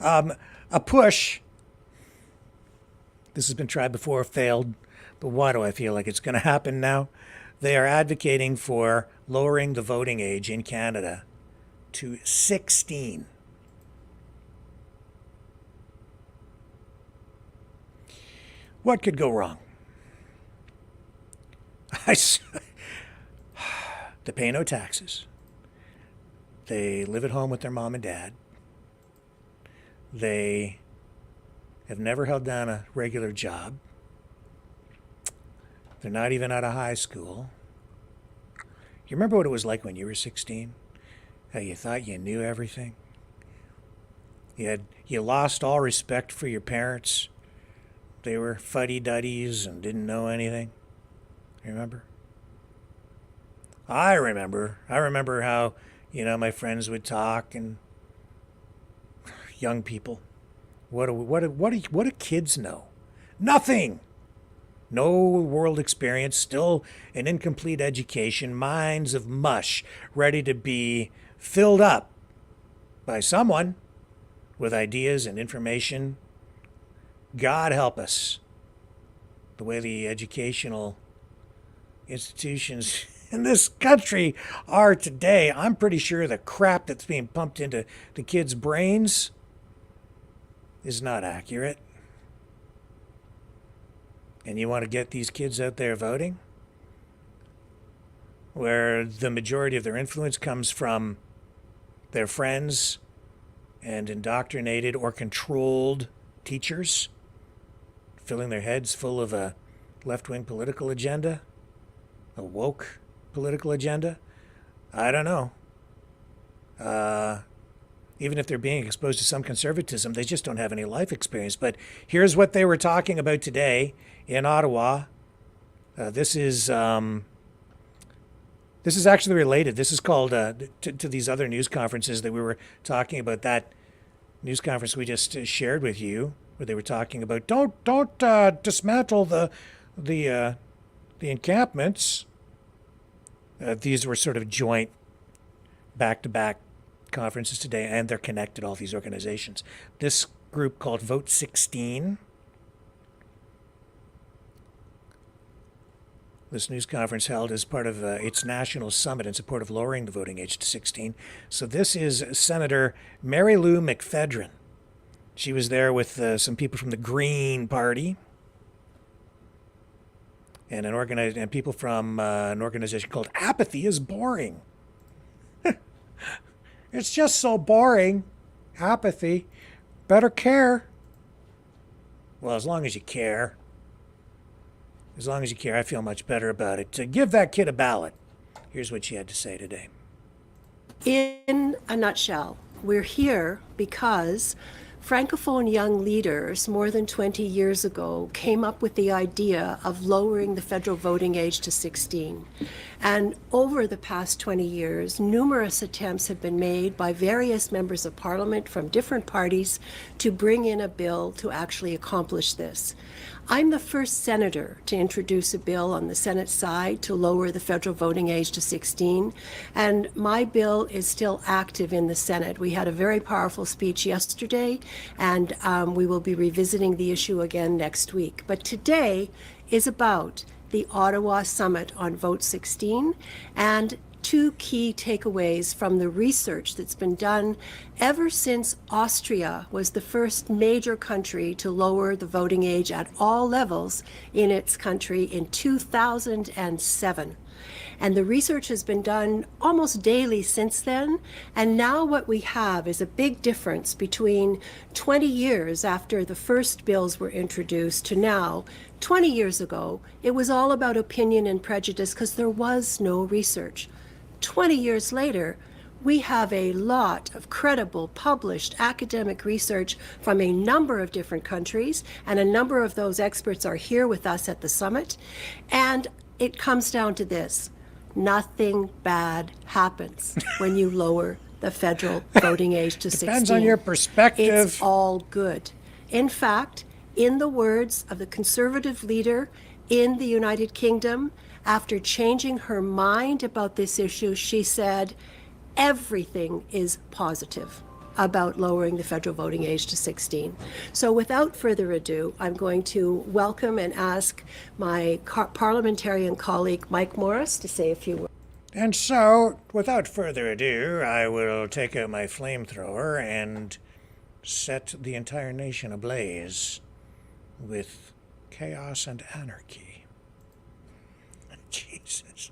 a push. This has been tried before, failed, but why do I feel like it's going to happen now? They are advocating for lowering the voting age in Canada to 16. What could go wrong? They pay no taxes. They live at home with their mom and dad. They have never held down a regular job. They're not even out of high school. You remember what it was like when you were 16? How you thought you knew everything? You lost all respect for your parents. They were fuddy-duddies and didn't know anything. You remember? I remember how, my friends would talk, and young people. What do kids know? Nothing. No world experience, still an incomplete education, minds of mush, ready to be filled up by someone with ideas and information. God help us. The way the educational institutions in this country are today, I'm pretty sure the crap that's being pumped into the kids' brains is not accurate. And you want to get these kids out there voting, where the majority of their influence comes from their friends and indoctrinated or controlled teachers, filling their heads full of a left-wing political agenda, a woke political agenda. I don't know. Even if they're being exposed to some conservatism, they just don't have any life experience. But here's what they were talking about today in Ottawa. This is actually related. This is called to these other news conferences that we were talking about. That news conference we just shared with you, where they were talking about don't dismantle the encampments. These were sort of joint, back-to-back conferences today, and they're connected, all these organizations. This group called Vote 16, this news conference held as part of its national summit in support of lowering the voting age to 16. So this is Senator Mary Lou McPhedran. She was there with some people from the Green Party and people from an organization called Apathy is Boring. It's just so boring. Apathy. Better care. Well, as long as you care. As long as you care, I feel much better about it. To give that kid a ballot. Here's what she had to say today. In a nutshell, we're here because Francophone young leaders more than 20 years ago came up with the idea of lowering the federal voting age to 16. And over the past 20 years, numerous attempts have been made by various members of parliament from different parties to bring in a bill to actually accomplish this. I'm the first senator to introduce a bill on the Senate side to lower the federal voting age to 16, and my bill is still active in the Senate. We had a very powerful speech yesterday, and we will be revisiting the issue again next week. But today is about the Ottawa Summit on Vote 16 and two key takeaways from the research that's been done ever since Austria was the first major country to lower the voting age at all levels in its country in 2007. And the research has been done almost daily since then. And now what we have is a big difference between 20 years after the first bills were introduced to now. 20 years ago, it was all about opinion and prejudice because there was no research. 20 years later, we have a lot of credible, published academic research from a number of different countries, and a number of those experts are here with us at the summit. And it comes down to this: nothing bad happens when you lower the federal voting age to 16. Depends on your perspective. It's all good. In fact, in the words of the Conservative leader in the United Kingdom, after changing her mind about this issue, she said, everything is positive about lowering the federal voting age to 16. So without further ado, I'm going to welcome and ask my parliamentarian colleague, Mike Morris, to say a few words. And so, without further ado, I will take out my flamethrower and set the entire nation ablaze with chaos and anarchy. Jesus.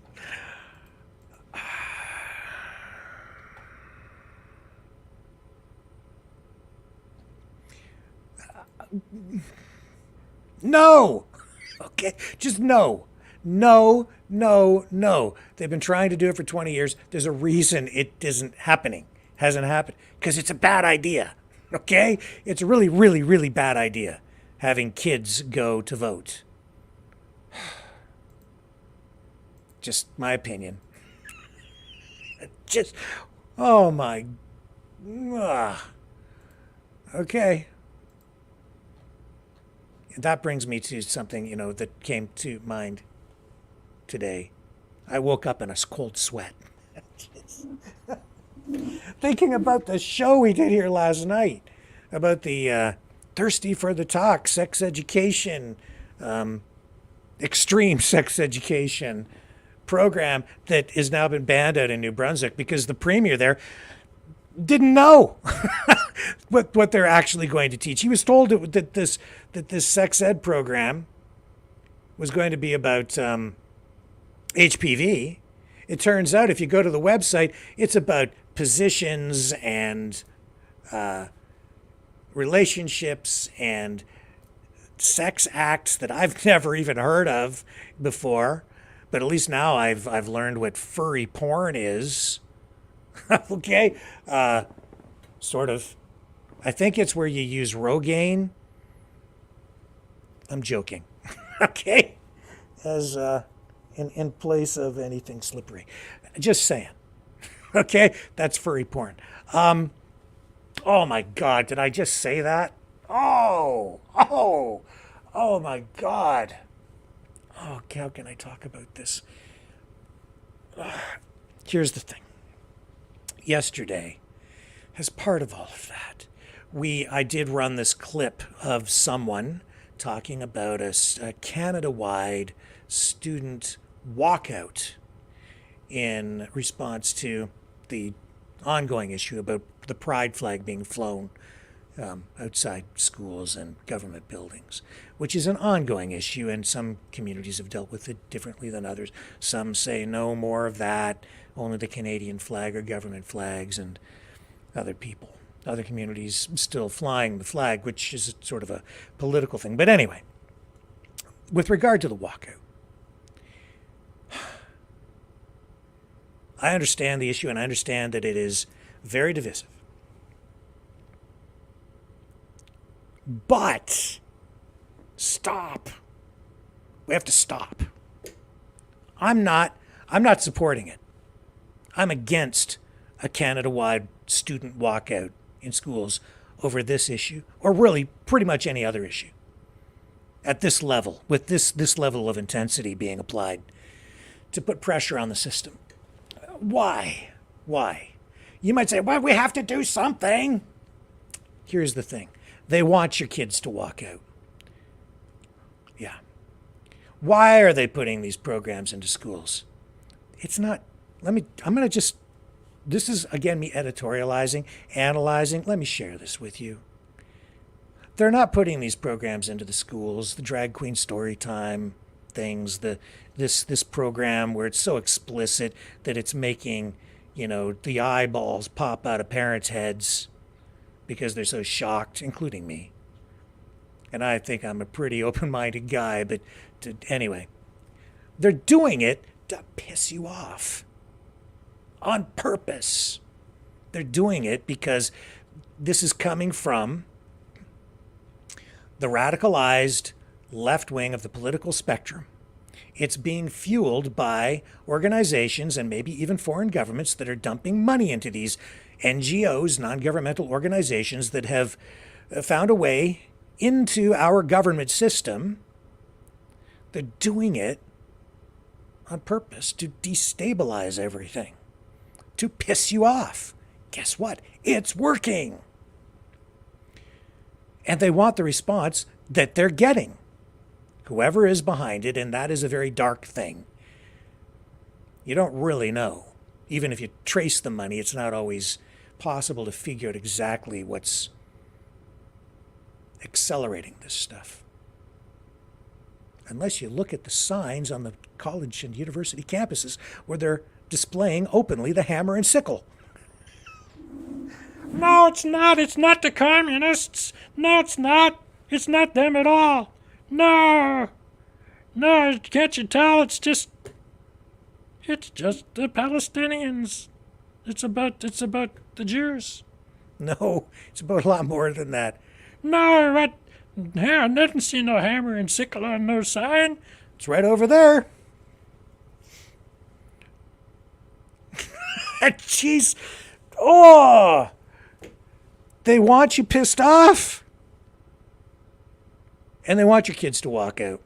No! Okay, just no. No, no, no. They've been trying to do it for 20 years. There's a reason it isn't happening. Hasn't happened. Because it's a bad idea. Okay? It's a really, really, really bad idea having kids go to vote. Just my opinion. Just, oh my. Okay. That brings me to something, that came to mind today. I woke up in a cold sweat. Thinking about the show we did here last night. About the Thirsty for the Talk, sex education, extreme sex education program that has now been banned out in New Brunswick because the premier there didn't know what they're actually going to teach. He was told that this sex ed program was going to be about HPV. It turns out if you go to the website, it's about positions and relationships and sex acts that I've never even heard of before. But at least now I've learned what furry porn is. Okay? Sort of. I think it's where you use Rogaine. I'm joking. Okay? As in place of anything slippery. Just saying. Okay? That's furry porn. Oh my God, did I just say that? Oh my God. Oh, how can I talk about this? Here's the thing. Yesterday, as part of all of that, I did run this clip of someone talking about a Canada-wide student walkout in response to the ongoing issue about the pride flag being flown outside schools and government buildings, which is an ongoing issue, and some communities have dealt with it differently than others. Some say no more of that, only the Canadian flag or government flags, and other communities still flying the flag, which is sort of a political thing. But anyway, with regard to the walkout, I understand the issue, and I understand that it is very divisive. But stop. We have to stop. I'm not supporting it. I'm against a Canada-wide student walkout in schools over this issue, or really pretty much any other issue. At this level, with this level of intensity being applied to put pressure on the system. Why? You might say, well, we have to do something. Here's the thing. They want your kids to walk out. Yeah. Why are they putting these programs into schools? It's not, this is, again, me editorializing, analyzing. Let me share this with you. They're not putting these programs into the schools, the drag queen story time things, this program where it's so explicit that it's making, the eyeballs pop out of parents' heads because they're so shocked, including me. And I think I'm a pretty open-minded guy, but anyway, they're doing it to piss you off on purpose. They're doing it because this is coming from the radicalized left wing of the political spectrum. It's being fueled by organizations and maybe even foreign governments that are dumping money into these NGOs, non-governmental organizations that have found a way into our government system. They're doing it on purpose to destabilize everything, to piss you off. Guess what? It's working. And they want the response that they're getting. Whoever is behind it, and that is a very dark thing. You don't really know. Even if you trace the money, it's not always possible to figure out exactly what's accelerating this stuff. Unless you look at the signs on the college and university campuses where they're displaying openly the hammer and sickle. No, it's not. It's not the communists. No, it's not. It's not them at all. No, can't you tell? It's just the Palestinians. It's about the Jews. No, it's about a lot more than that. No, what? I didn't see no hammer and sickle on no sign. It's right over there. Jeez. Oh, they want you pissed off. And they want your kids to walk out.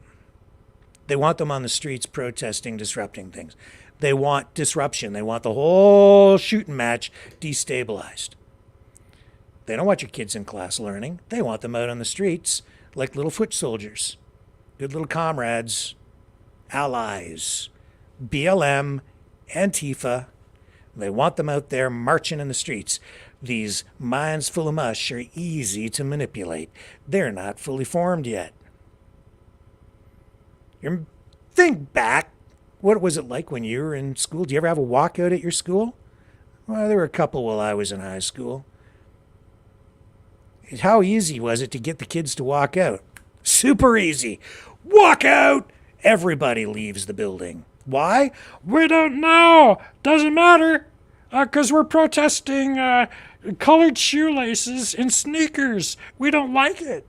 They want them on the streets protesting, disrupting things. They want disruption. They want the whole shooting match destabilized. They don't want your kids in class learning. They want them out on the streets like little foot soldiers, good little comrades, allies, BLM, Antifa. They want them out there marching in the streets. These minds full of mush are easy to manipulate. They're not fully formed yet. Think back. What was it like when you were in school? Do you ever have a walkout at your school? Well, there were a couple while I was in high school. How easy was it to get the kids to walk out? Super easy. Walk out! Everybody leaves the building. Why? We don't know. Doesn't matter. 'cause we're protesting colored shoelaces and sneakers. We don't like it.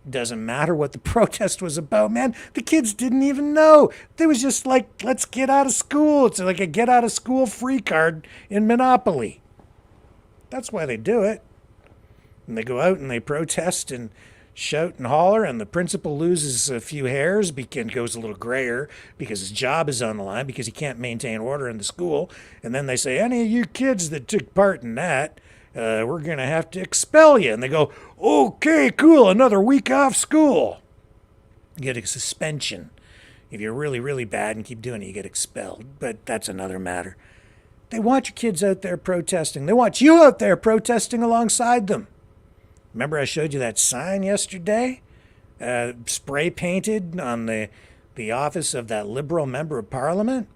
Doesn't matter what the protest was about, man. The kids didn't even know. They was just like, let's get out of school. It's like a get out of school free card in Monopoly. That's why they do it. And they go out and they protest and shout and holler, and the principal loses a few hairs and goes a little grayer because his job is on the line because he can't maintain order in the school. And then they say, any of you kids that took part in that, we're going to have to expel you. And they go, okay, cool, another week off school. You get a suspension. If you're really, really bad and keep doing it, you get expelled. But that's another matter. They want your kids out there protesting. They want you out there protesting alongside them. Remember I showed you that sign yesterday? Spray painted on the office of that Liberal member of Parliament?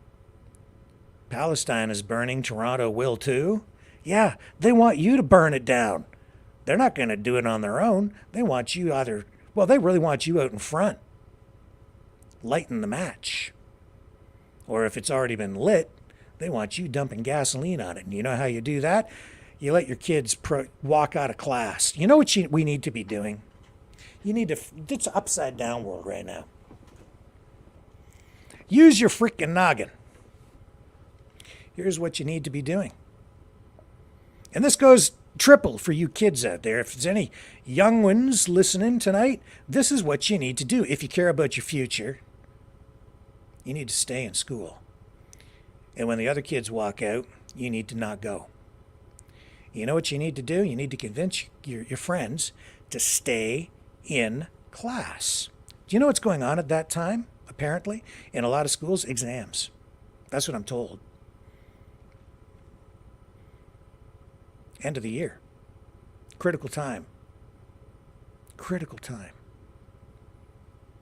Palestine is burning, Toronto will too. Yeah, they want you to burn it down. They're not going to do it on their own. They want you they really want you out in front. Lighten the match. Or if it's already been lit, they want you dumping gasoline on it. And you know how you do that? You let your kids walk out of class. You know what we need to be doing? It's an upside down world right now. Use your freaking noggin. Here's what you need to be doing. And this goes triple for you kids out there. If there's any young ones listening tonight, this is what you need to do. If you care about your future, you need to stay in school. And when the other kids walk out, you need to not go. You know what you need to do? You need to convince your friends to stay in class. Do you know what's going on at that time, apparently? In a lot of schools, exams. That's what I'm told. End of the year. Critical time. Critical time.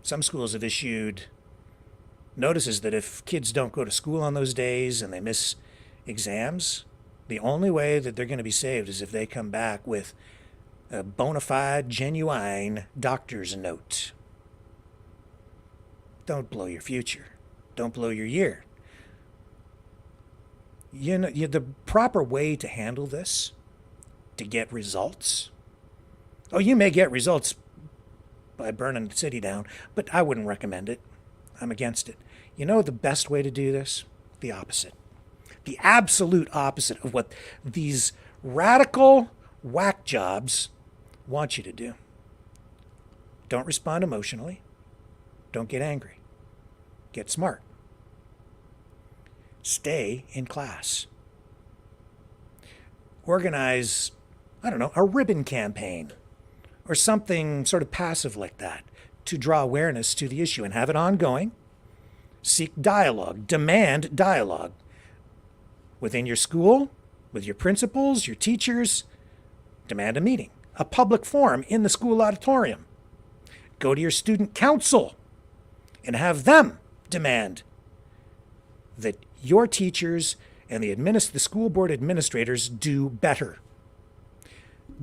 Some schools have issued notices that if kids don't go to school on those days and they miss exams, the only way that they're going to be saved is if they come back with a bona fide, genuine doctor's note. Don't blow your future. Don't blow your year. You know, the proper way to handle this, to get results. Oh, you may get results by burning the city down, but I wouldn't recommend it. I'm against it. You know the best way to do this? The opposite. The absolute opposite of what these radical whack jobs want you to do. Don't respond emotionally. Don't get angry. Get smart. Stay in class. Organize, a ribbon campaign or something sort of passive like that to draw awareness to the issue and have it ongoing. Seek dialogue. Demand dialogue. Within your school, with your principals, your teachers, demand a meeting, a public forum in the school auditorium. Go to your student council and have them demand that your teachers and the school board administrators do better.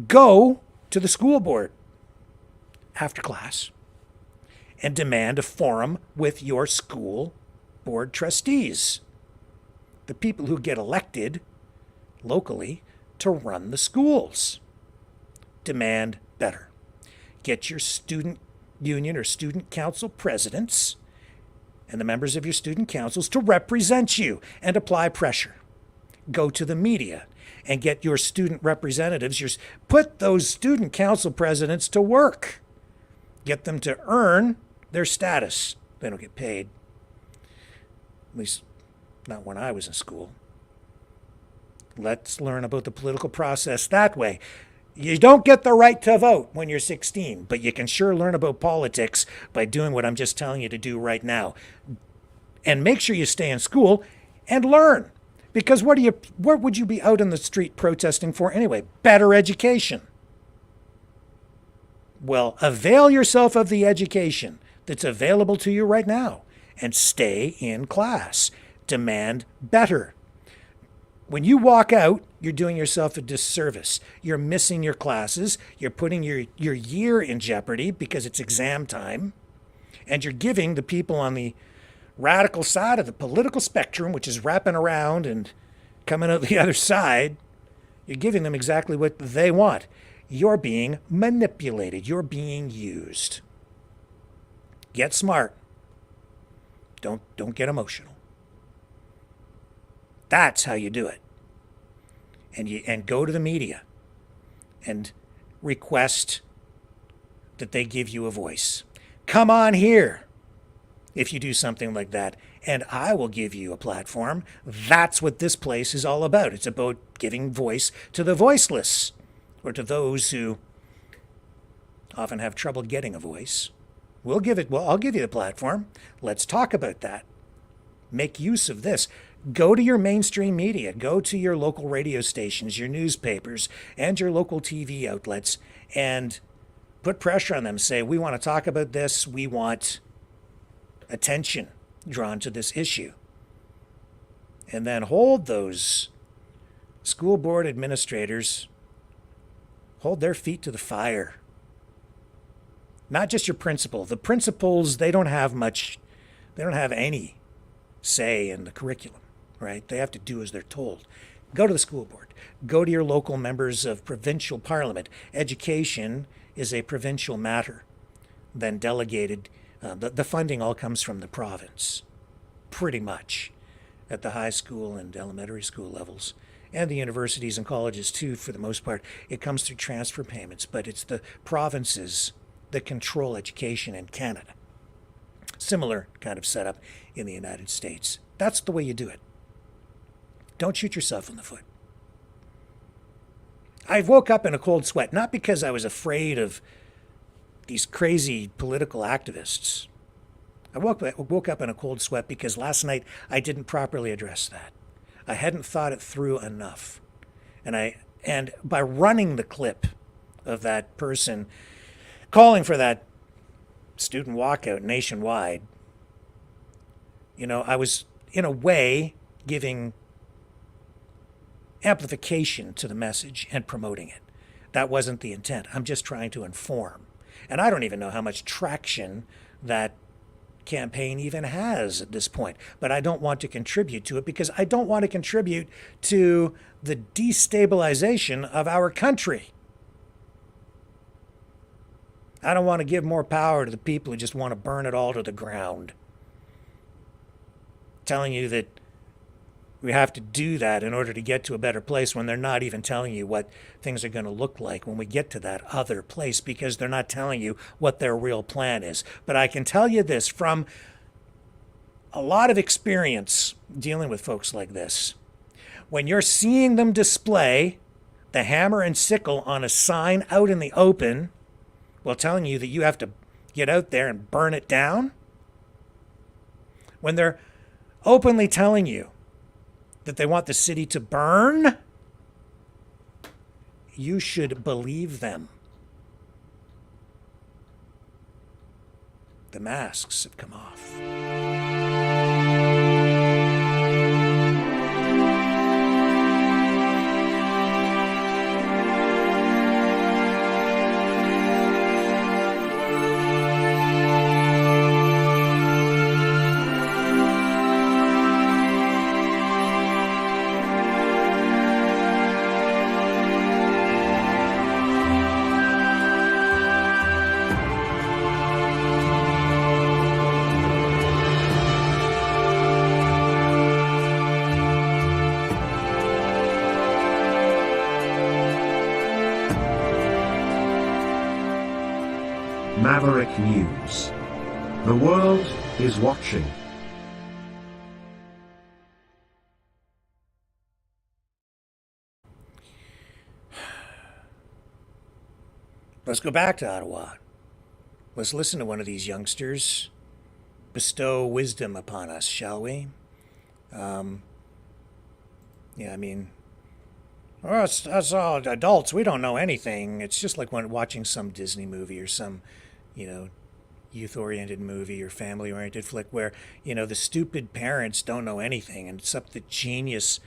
Go to the school board after class and demand a forum with your school board trustees, the people who get elected locally to run the schools. Demand better. Get your student union or student council presidents and the members of your student councils to represent you and apply pressure. Go to the media and get your student representatives, put those student council presidents to work. Get them to earn their status. They don't get paid. At least not when I was in school. Let's learn about the political process that way. You don't get the right to vote when you're 16, but you can sure learn about politics by doing what I'm just telling you to do right now. And make sure you stay in school and learn. Because what would you be out in the street protesting for anyway? Better education. Well, avail yourself of the education that's available to you right now and stay in class. Demand better. When you walk out, you're doing yourself a disservice. You're missing your classes. You're putting your year in jeopardy because it's exam time. And you're giving the people on the radical side of the political spectrum, which is wrapping around and coming out the other side, you're giving them exactly what they want. You're being manipulated. You're being used. Get smart. Don't get emotional. That's how you do it. And go to the media and request that they give you a voice. Come on here if you do something like that, and I will give you a platform. That's what this place is all about. It's about giving voice to the voiceless, or to those who often have trouble getting a voice. I'll give you the platform. Let's talk about that. Make use of this. Go to your mainstream media. Go to your local radio stations, your newspapers, and your local TV outlets, and put pressure on them. Say, we want to talk about this. We want attention drawn to this issue. And then hold those school board administrators, hold their feet to the fire. Not just your principal. The principals, they don't have any say in the curriculum, right? They have to do as they're told. Go to the school board. Go to your local members of provincial parliament. Education is a provincial matter, then delegated. The funding all comes from the province, pretty much, at the high school and elementary school levels, and the universities and colleges too, for the most part. It comes through transfer payments, but it's the provinces that control education in Canada. Similar kind of setup in the United States. That's the way you do it. Don't shoot yourself in the foot. I woke up in a cold sweat, not because I was afraid of these crazy political activists. I woke up in a cold sweat because last night I didn't properly address that. I hadn't thought it through enough. And by running the clip of that person calling for that student walkout nationwide, I was, in a way, giving amplification to the message and promoting it. That wasn't the intent. I'm just trying to inform. And I don't even know how much traction that campaign even has at this point. But I don't want to contribute to it because I don't want to contribute to the destabilization of our country. I don't want to give more power to the people who just want to burn it all to the ground. Telling you that we have to do that in order to get to a better place when they're not even telling you what things are going to look like when we get to that other place, because they're not telling you what their real plan is. But I can tell you this from a lot of experience dealing with folks like this. When you're seeing them display the hammer and sickle on a sign out in the open, while telling you that you have to get out there and burn it down, when they're openly telling you that they want the city to burn, you should believe them. The masks have come off. Maverick News. The world is watching. Let's go back to Ottawa. Let's listen to one of these youngsters bestow wisdom upon us, shall we? Us all adults, we don't know anything. It's just like when watching some Disney movie or some, youth-oriented movie or family-oriented flick where, the stupid parents don't know anything, and it's up to the genius,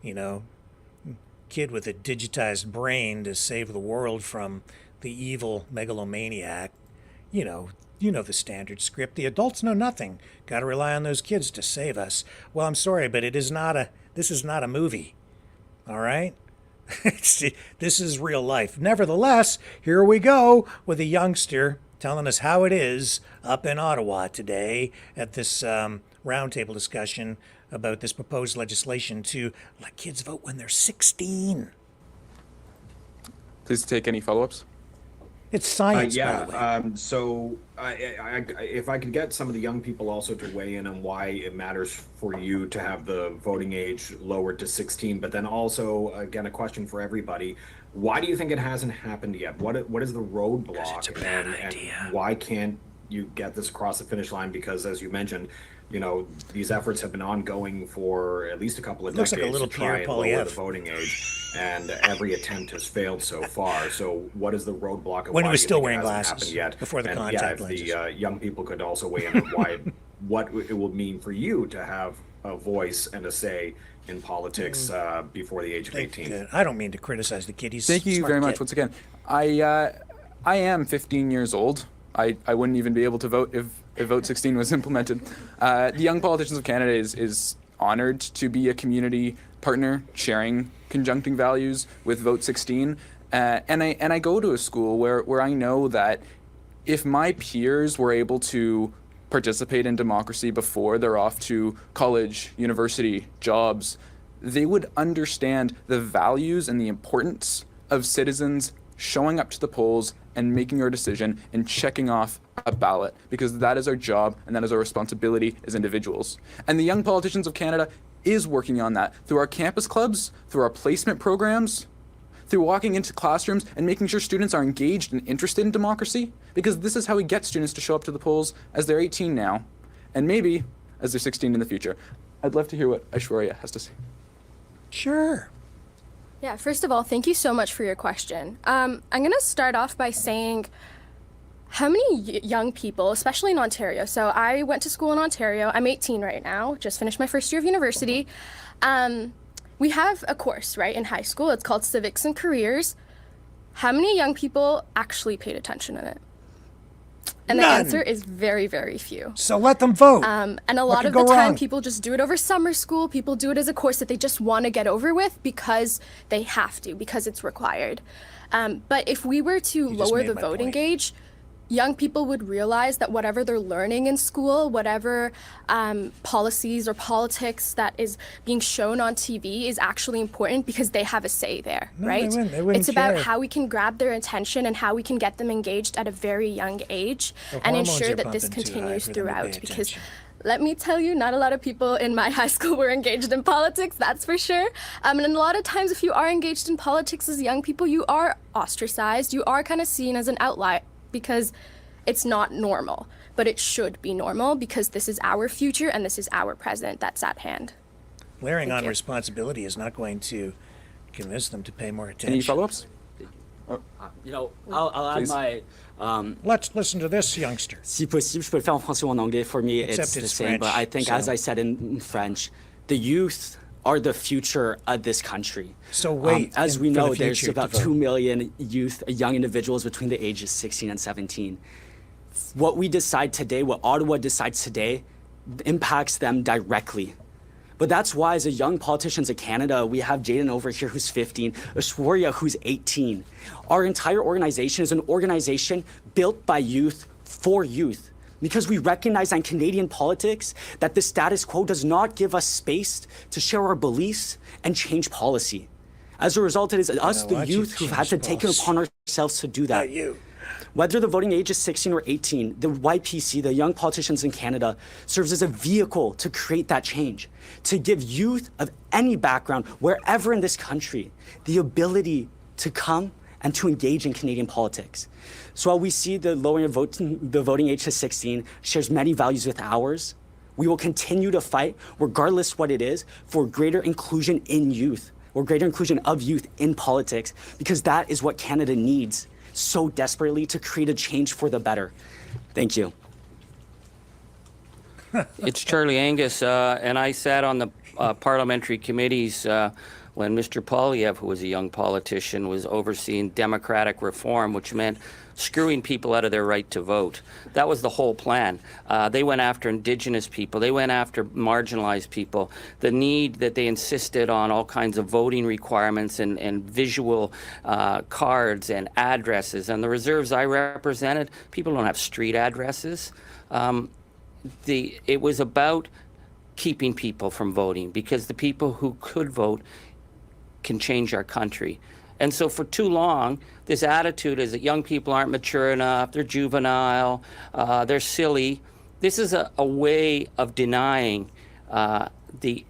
kid with a digitized brain to save the world from the evil megalomaniac. You know the standard script. The adults know nothing. Got to rely on those kids to save us. Well, I'm sorry, but this is not a movie. All right? This is real life. Nevertheless, here we go with a youngster telling us how it is up in Ottawa today at this roundtable discussion about this proposed legislation to let kids vote when they're 16. Please take any follow-ups. It's science, yeah. by the way. So if I could get some of the young people also to weigh in on why it matters for you to have the voting age lowered to 16, but then also, again, a question for everybody. Why do you think it hasn't happened yet? What is the roadblock, and why can't you get this across the finish line? Because as you mentioned, you know, these efforts have been ongoing for at least a couple of decades to try and lower the voting age, and every attempt has failed so far. So what is the roadblock? When he was still wearing glasses before the contact lenses. If the young people could also weigh in on why, what it will mean for you to have a voice and a say in politics before the age of 18. I don't mean to criticize the kid. He's Thank you very much once again. I am 15 years old. I wouldn't even be able to vote if Vote 16 was implemented. The Young Politicians of Canada is honored to be a community partner sharing conjuncting values with Vote 16. And I go to a school where I know that if my peers were able to participate in democracy before they're off to college, university, jobs, they would understand the values and the importance of citizens showing up to the polls and making our decision and checking off a ballot, because that is our job and that is our responsibility as individuals. And the Young Politicians of Canada is working on that through our campus clubs, through our placement programs, through walking into classrooms and making sure students are engaged and interested in democracy, because this is how we get students to show up to the polls as they're 18 now, and maybe as they're 16 in the future. I'd love to hear what Aishwarya has to say. Sure. Yeah, first of all, thank you so much for your question. I'm going to start off by saying how many young people, especially in Ontario, so I went to school in Ontario. I'm 18 right now, just finished my first year of university. We have a course, right, in high school. It's called Civics and Careers. How many young people actually paid attention in it? And the answer is very, very few. So let them vote. And a lot of the time, people just do it over summer school. People do it as a course that they just want to get over with because they have to, because it's required. But if we were to lower the voting age, young people would realize that whatever they're learning in school, whatever policies or politics that is being shown on TV is actually important because they have a say there, right? They wouldn't it's about care. how we can grab their attention and how we can get them engaged at a very young age and ensure that this continues throughout. Because let me tell you, not a lot of people in my high school were engaged in politics, that's for sure. And a lot of times if you are engaged in politics as young people, you are ostracized, you are kind of seen as an outlier, because it's not normal, but it should be normal because this is our future and this is our present that's at hand. Layering on responsibility is not going to convince them to pay more attention. Any follow-ups? You know, I'll add my... Let's listen to this youngster. Si possible, je peux le faire en français ou en anglais. For me, it's the same, but I think, as I said in French, the youth are the future of this country. So wait, as we know, there's about 2 million young individuals between the ages 16 and 17. What we decide today, what Ottawa decides today, impacts them directly. But that's why, as a young politicians of Canada, we have Jaden over here who's 15, Aishwarya who's 18. Our entire organization is an organization built by youth for youth. Because we recognize in Canadian politics that the status quo does not give us space to share our beliefs and change policy. As a result, it is us, the youth, who've had to take it upon ourselves to do that. Whether the voting age is 16 or 18, the YPC, the Young Politicians in Canada, serves as a vehicle to create that change, to give youth of any background, wherever in this country, the ability to come and to engage in Canadian politics. So while we see the lowering of the voting age to 16 shares many values with ours, we will continue to fight, regardless what it is, for greater inclusion in youth, or greater inclusion of youth in politics, because that is what Canada needs so desperately to create a change for the better. Thank you. It's Charlie Angus, and I sat on the parliamentary committees when Mr. Polyev, who was a young politician, was overseeing democratic reform, which meant screwing people out of their right to vote. That was the whole plan. They went after indigenous people. They went after marginalized people. The need that they insisted on all kinds of voting requirements and visual cards and addresses. And the reserves I represented, people don't have street addresses. It was about keeping people from voting, because the people who could vote can change our country. And so for too long, this attitude is that young people aren't mature enough, they're juvenile, they're silly. This is a way of denying the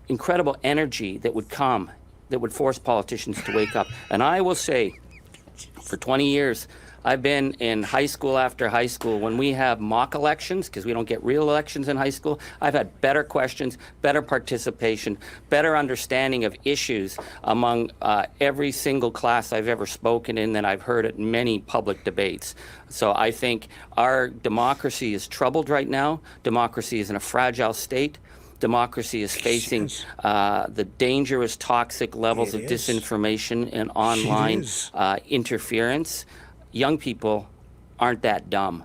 incredible energy that would come, that would force politicians to wake up. And I will say, for 20 years, I've been in high school after high school. When we have mock elections, because we don't get real elections in high school, I've had better questions, better participation, better understanding of issues among every single class I've ever spoken in than I've heard at many public debates. So I think our democracy is troubled right now. Democracy is in a fragile state. Democracy is facing the dangerous, toxic levels of disinformation and online interference. Young people aren't that dumb.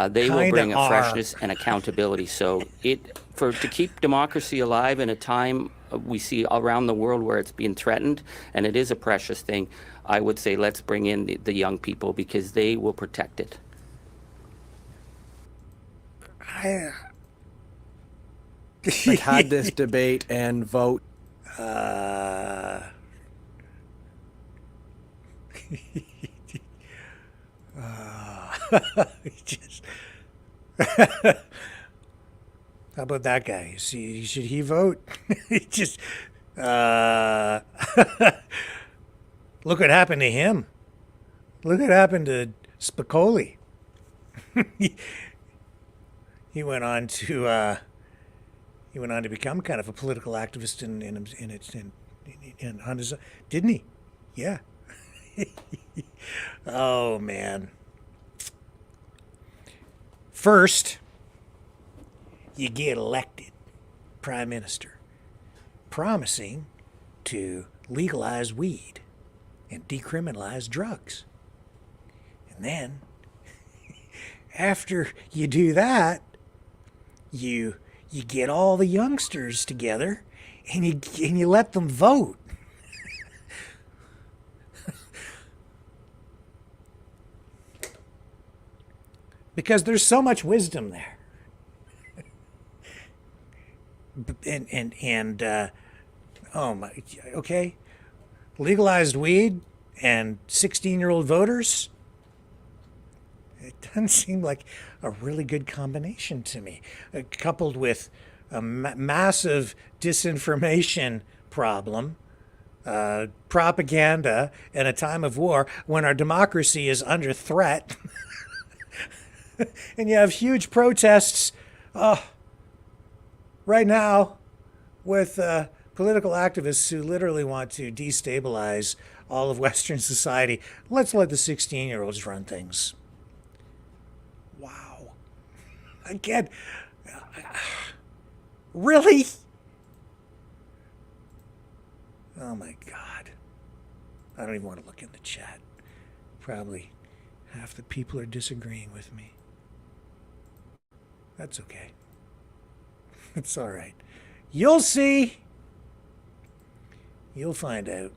They will bring a freshness and accountability. So to keep democracy alive in a time we see around the world where it's being threatened, and it is a precious thing, I would say let's bring in the young people, because they will protect it. Like, had this debate and vote. Just how about that guy? See, should he vote? Just look what happened to him. Look what happened to Spicoli. He went on to become kind of a political activist on his, didn't he? Yeah. Oh man. First, you get elected prime minister, promising to legalize weed and decriminalize drugs. And then, after you do that, you get all the youngsters together and you let them vote. Because there's so much wisdom there. Oh my, okay, legalized weed and 16-year-old voters, it doesn't seem like a really good combination to me. Coupled with a massive disinformation problem, propaganda, and a time of war when our democracy is under threat. And you have huge protests right now with political activists who literally want to destabilize all of Western society. Let's let the 16-year-olds run things. Wow. Again, really? Oh my God. I don't even want to look in the chat. Probably half the people are disagreeing with me. That's okay. It's all right. You'll see. You'll find out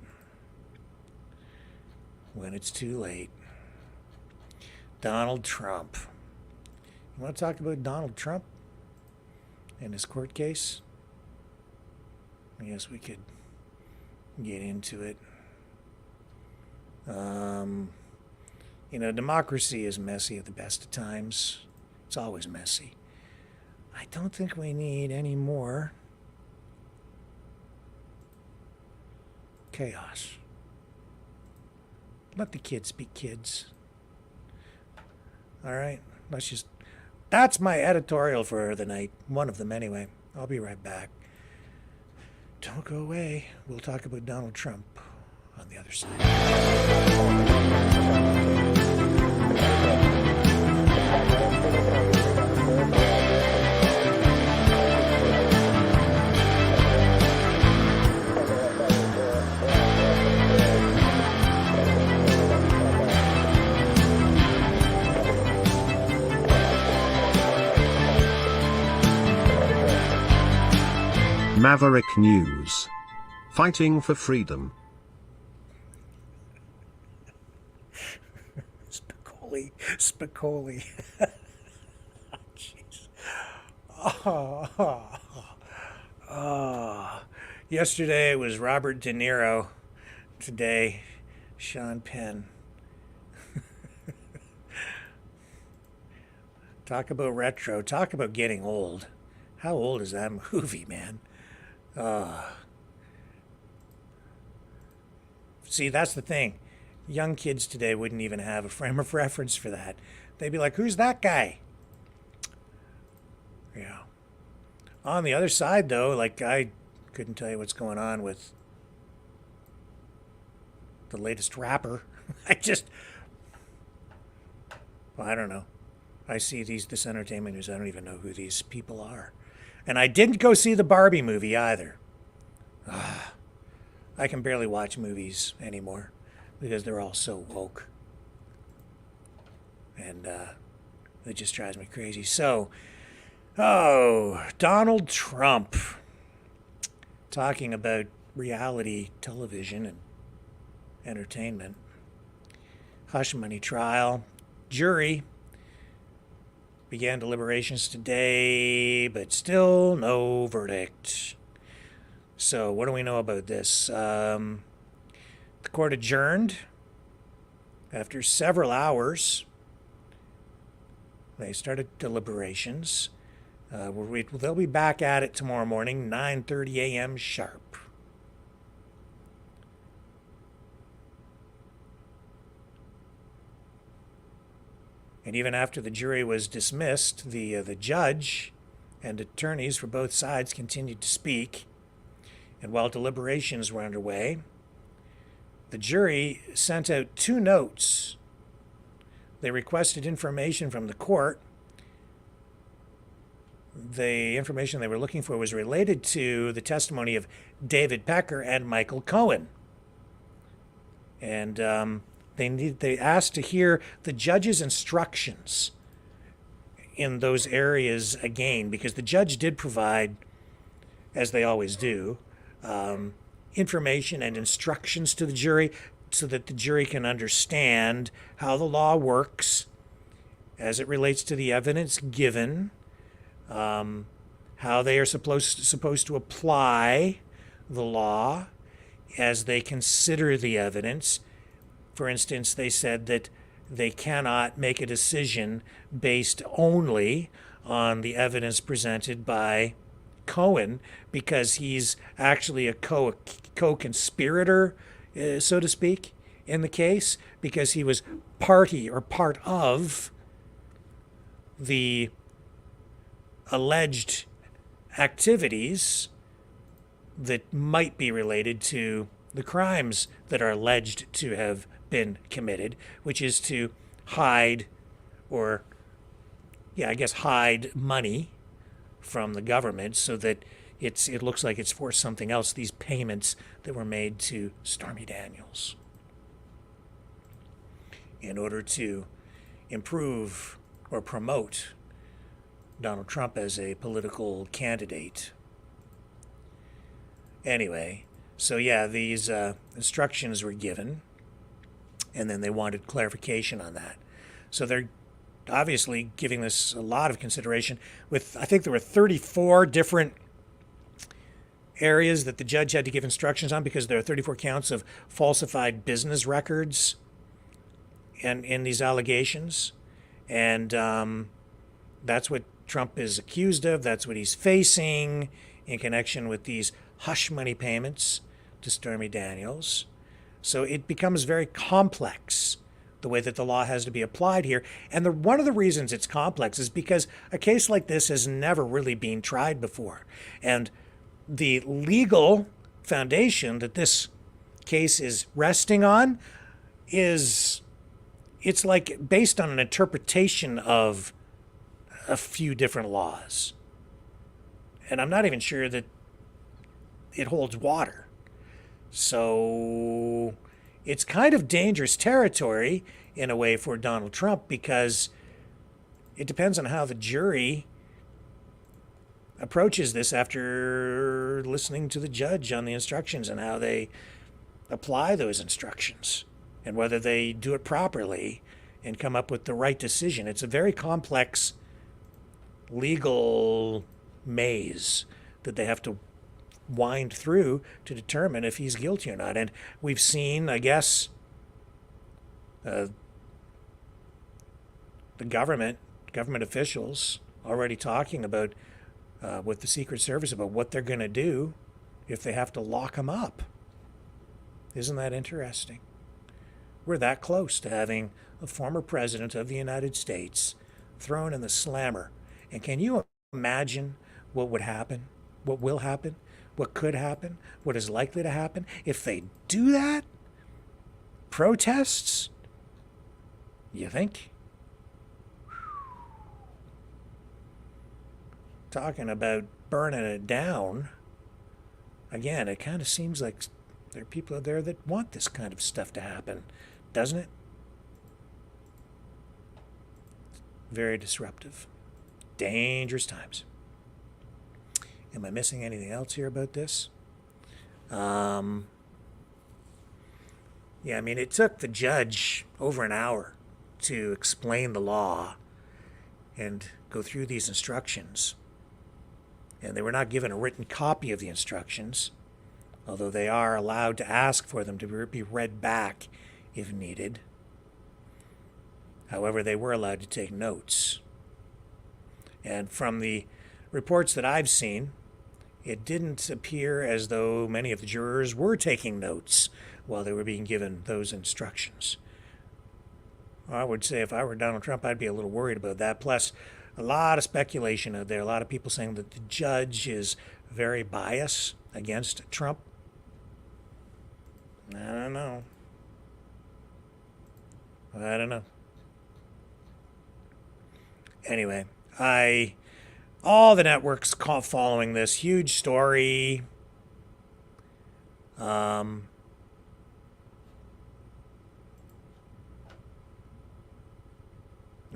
when it's too late. Donald Trump. You want to talk about Donald Trump and his court case? I guess we could get into it. Democracy is messy at the best of times. It's always messy. I don't think we need any more chaos. Let the kids be kids. All right? That's my editorial for the night. One of them anyway. I'll be right back. Don't go away. We'll talk about Donald Trump on the other side. Maverick News. Fighting for freedom. Spicoli. Jeez. Yesterday it was Robert De Niro. Today, Sean Penn. Talk about retro. Talk about getting old. How old is that movie, man? See, that's the thing. Young kids today wouldn't even have a frame of reference for that. They'd be like, who's that guy? Yeah. On the other side, though, like, I couldn't tell you what's going on with the latest rapper. Well, I don't know. I see this entertainment news. I don't even know who these people are. And I didn't go see the Barbie movie either. I can barely watch movies anymore because they're all so woke. And it just drives me crazy. So, Donald Trump talking about reality television and entertainment. Hush money trial. Jury began deliberations today, but still no verdict. So what do we know about this? The court adjourned after several hours. They started deliberations. They'll be back at it tomorrow morning, 9:30 a.m. sharp. And even after the jury was dismissed, the judge and attorneys for both sides continued to speak. And while deliberations were underway, the jury sent out 2 notes. They requested information from the court. The information they were looking for was related to the testimony of David Pecker and Michael Cohen. And they asked to hear the judge's instructions in those areas again, because the judge did provide, as they always do, information and instructions to the jury so that the jury can understand how the law works as it relates to the evidence given, how they are supposed to apply the law as they consider the evidence. For instance, they said that they cannot make a decision based only on the evidence presented by Cohen because he's actually a co-conspirator, so to speak, in the case, because he was party or part of the alleged activities that might be related to the crimes that are alleged to have been committed, which is to hide hide money from the government so that it looks like it's for something else, these payments that were made to Stormy Daniels in order to improve or promote Donald Trump as a political candidate. Anyway, so yeah, these instructions were given, and then they wanted clarification on that. So they're obviously giving this a lot of consideration. I think there were 34 different areas that the judge had to give instructions on because there are 34 counts of falsified business records in these allegations. And that's what Trump is accused of. That's what he's facing in connection with these hush money payments to Stormy Daniels. So it becomes very complex, the way that the law has to be applied here. And one of the reasons it's complex is because a case like this has never really been tried before. And the legal foundation that this case is resting on it's like based on an interpretation of a few different laws. And I'm not even sure that it holds water. So it's kind of dangerous territory in a way for Donald Trump because it depends on how the jury approaches this after listening to the judge on the instructions and how they apply those instructions and whether they do it properly and come up with the right decision. It's a very complex legal maze that they have to wind through to determine if he's guilty or not. And we've seen, I guess, the government officials already talking about with the Secret Service about what they're going to do if they have to lock him up. Isn't that interesting? We're that close to having a former president of the United States thrown in the slammer. And can you imagine what would happen, what will happen, what could happen, what is likely to happen if they do that? Protests? You think? Talking about burning it down, again, it kind of seems like there are people out there that want this kind of stuff to happen, doesn't it? Very disruptive. Dangerous times. Am I missing anything else here about this? Yeah, I mean, it took the judge over an hour to explain the law and go through these instructions. And they were not given a written copy of the instructions, although they are allowed to ask for them to be read back if needed. However, they were allowed to take notes. And from the reports that I've seen, it didn't appear as though many of the jurors were taking notes while they were being given those instructions. I would say if I were Donald Trump, I'd be a little worried about that. Plus, a lot of speculation out there, a lot of people saying that the judge is very biased against Trump. I don't know. Anyway, all the networks following this huge story. We're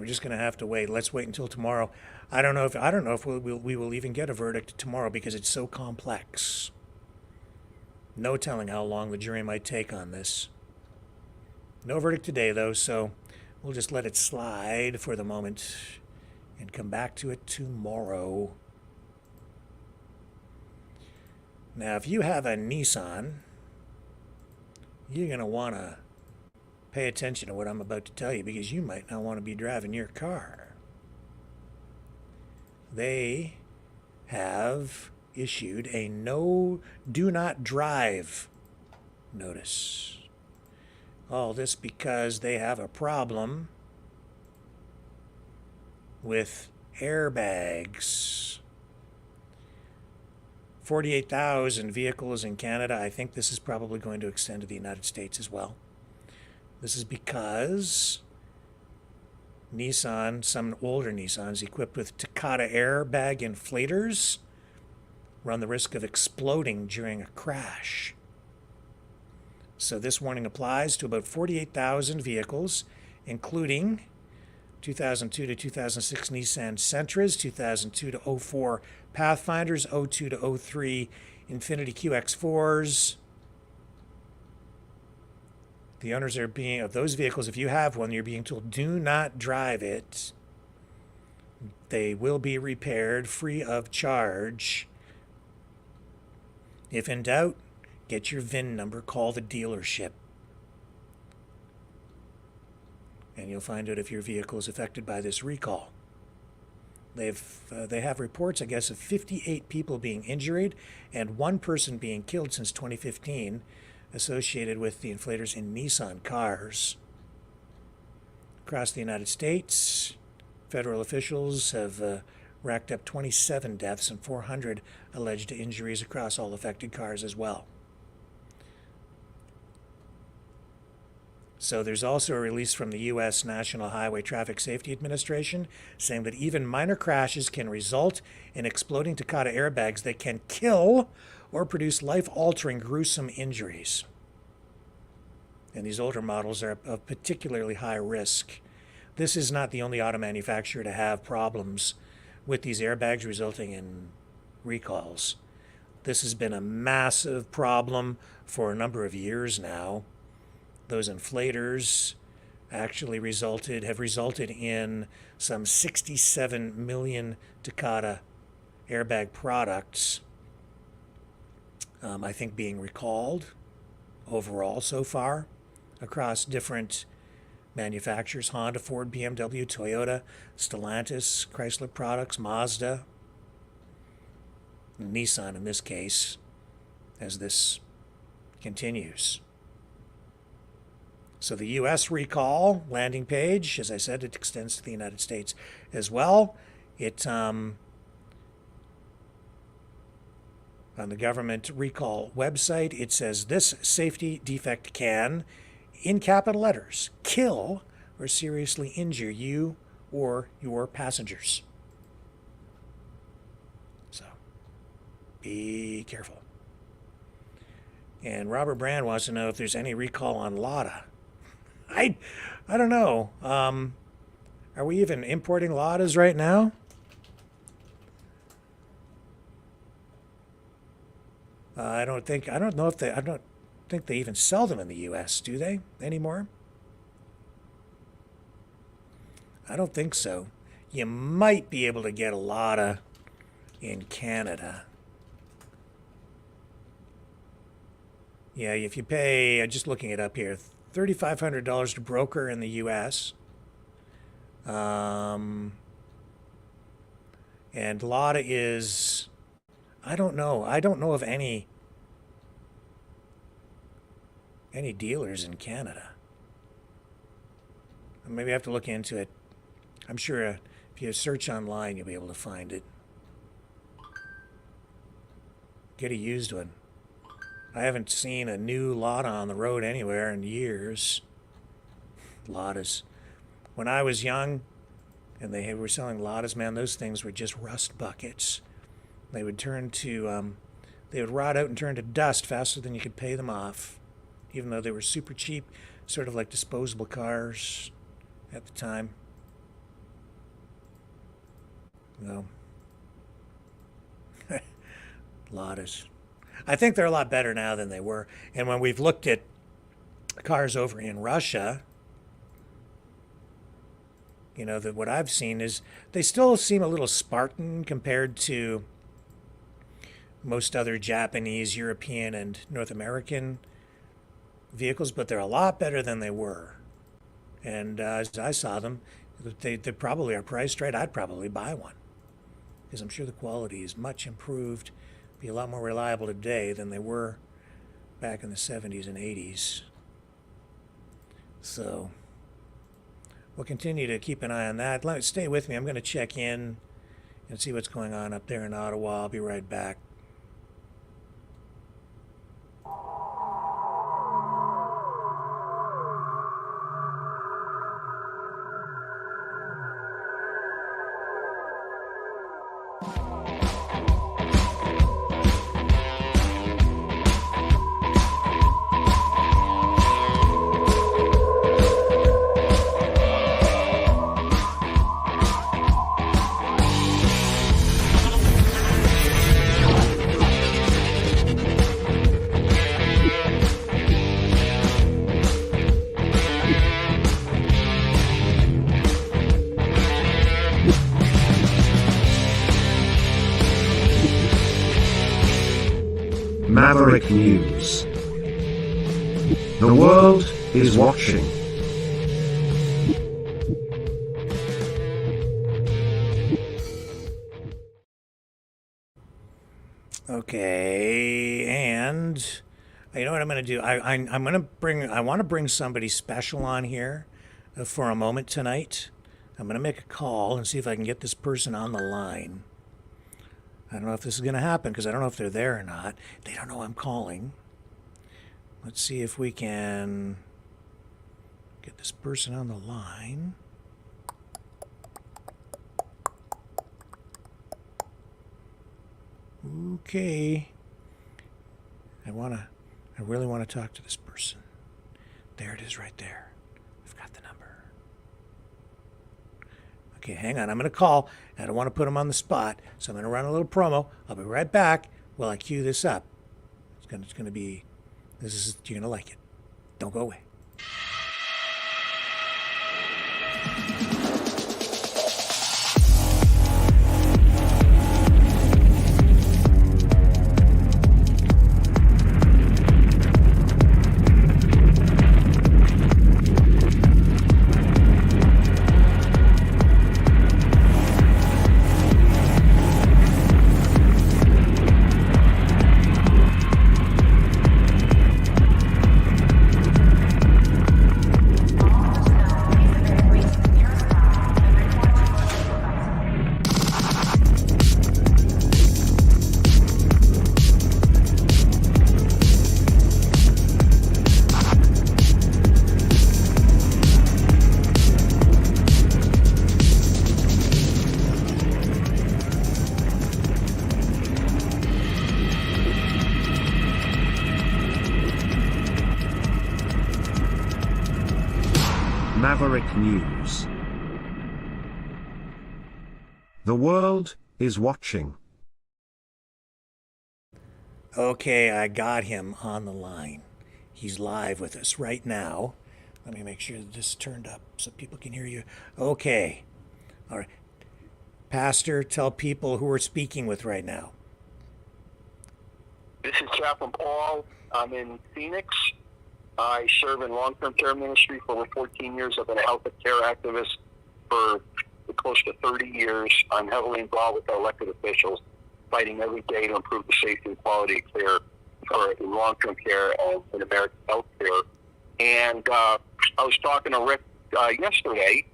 just going to have to wait. Let's wait until tomorrow. I don't know if we will even get a verdict tomorrow because it's so complex. No telling how long the jury might take on this. No verdict today, though, so we'll just let it slide for the moment and come back to it tomorrow. Now, if you have a Nissan, you're going to want to pay attention to what I'm about to tell you because you might not want to be driving your car. They have issued a do not drive notice. All this because they have a problem with airbags. 48,000 vehicles in Canada. I think this is probably going to extend to the United States as well. This is because Nissan, some older Nissans equipped with Takata airbag inflators, run the risk of exploding during a crash. So this warning applies to about 48,000 vehicles, including 2002 to 2006 Nissan Sentras, 2002 to 04 Pathfinders, 02 to 03 Infiniti QX4s. The owners of those vehicles, if you have one, you're being told do not drive it. They will be repaired free of charge. If in doubt, get your VIN number, call the dealership. And you'll find out if your vehicle is affected by this recall. They have reports, I guess, of 58 people being injured and one person being killed since 2015 associated with the inflators in Nissan cars. Across the United States, federal officials have racked up 27 deaths and 400 alleged injuries across all affected cars as well. So there's also a release from the U.S. National Highway Traffic Safety Administration saying that even minor crashes can result in exploding Takata airbags that can kill or produce life-altering gruesome injuries. And these older models are of particularly high risk. This is not the only auto manufacturer to have problems with these airbags resulting in recalls. This has been a massive problem for a number of years now. Those inflators actually have resulted in some 67 million Takata airbag products, I think, being recalled overall so far across different manufacturers: Honda, Ford, BMW, Toyota, Stellantis, Chrysler products, Mazda, Nissan in this case, as this continues. So the U.S. recall landing page, as I said, it extends to the United States as well. It on the government recall website, it says this safety defect can, in capital letters, kill or seriously injure you or your passengers. So be careful. And Robert Brand wants to know if there's any recall on Lada. I don't know. Are we even importing Ladas right now? I don't think they even sell them in the U.S., do they, anymore? I don't think so. You might be able to get a Lada in Canada. Yeah, if you pay, just looking it up here, $3,500 to broker in the U.S. And Lada is, I don't know of any dealers in Canada. Maybe I have to look into it. I'm sure if you search online, you'll be able to find it. Get a used one. I haven't seen a new Lada on the road anywhere in years. Ladas. When I was young and they were selling Ladas, man, those things were just rust buckets. They would they would rot out and turn to dust faster than you could pay them off, even though they were super cheap, sort of like disposable cars at the time. No. Ladas. I think they're a lot better now than they were. And when we've looked at cars over in Russia, what I've seen is they still seem a little Spartan compared to most other Japanese, European, and North American vehicles, but they're a lot better than they were. And as I saw them, they probably are priced right. I'd probably buy one because I'm sure the quality is much improved. Be a lot more reliable today than they were back in the 70s and 80s. So we'll continue to keep an eye on that. Stay with me. I'm going to check in and see what's going on up there in Ottawa. I'll be right back. Maverick News. The world is watching. Okay, and you know what I'm going to do? I want to bring somebody special on here for a moment tonight. I'm going to make a call and see if I can get this person on the line. I don't know if this is going to happen because I don't know if they're there or not. They don't know I'm calling. Let's see if we can get this person on the line. Okay. I really want to talk to this person. There it is right there. I've got the number. Okay, hang on. I'm going to call. I don't want to put him on the spot, so I'm going to run a little promo. I'll be right back while I cue this up. It's going to be, you're going to like it. Don't go away. Maverick News. The world is watching. Okay, I got him on the line. He's live with us right now. Let me make sure that this is turned up so people can hear you. Okay. All right. Pastor, tell people who we're speaking with right now. This is Chaplain Paul. I'm in Phoenix. I serve in long-term care ministry for over 14 years. I've been a health care activist for close to 30 years. I'm heavily involved with our elected officials, fighting every day to improve the safety and quality of care for long-term care and in American health care. And I was talking to Rick yesterday,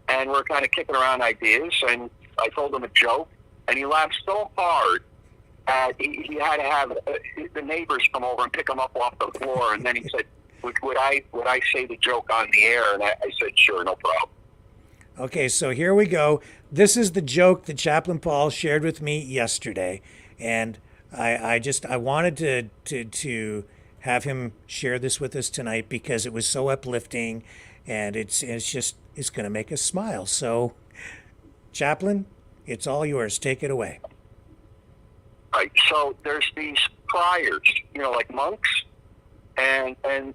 and we're kind of kicking around ideas, and I told him a joke, and he laughed so hard. He had to have the neighbors come over and pick him up off the floor, and then he said, would I say the joke on the air? And I said, sure, no problem. Okay, so here we go. This is the joke that Chaplain Paul shared with me yesterday, and I wanted to have him share this with us tonight because it was so uplifting, and it's going to make us smile. So, Chaplain, it's all yours. Take it away. Right. So there's these friars, like monks. And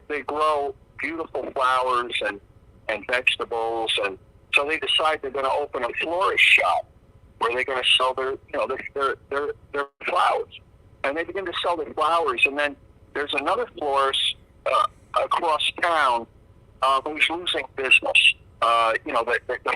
they grow beautiful flowers and vegetables, and so they decide they're going to open a florist shop where they're going to sell their flowers, and they begin to sell their flowers. And then there's another florist across town who's losing business. The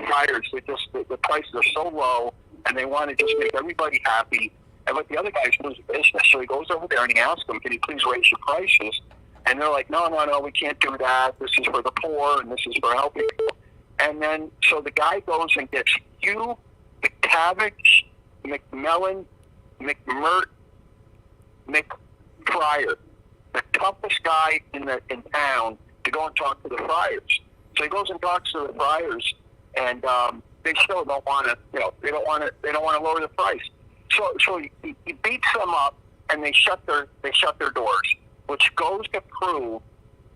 friars, the prices are so low, and they want to just make everybody happy. And but the other guy's losing business, so he goes over there and he asks them, "Can you please raise your prices?" And they're like, "No, we can't do that. This is for the poor, and this is for helping people." And then, so the guy goes and gets Hugh McTavish, McMillan, McMurt, McFryer, the toughest guy in town, to go and talk to the friars. So he goes and talks to the friars, and they still don't want to. They don't want to lower the price. So he beats them up, and they shut their doors, which goes to prove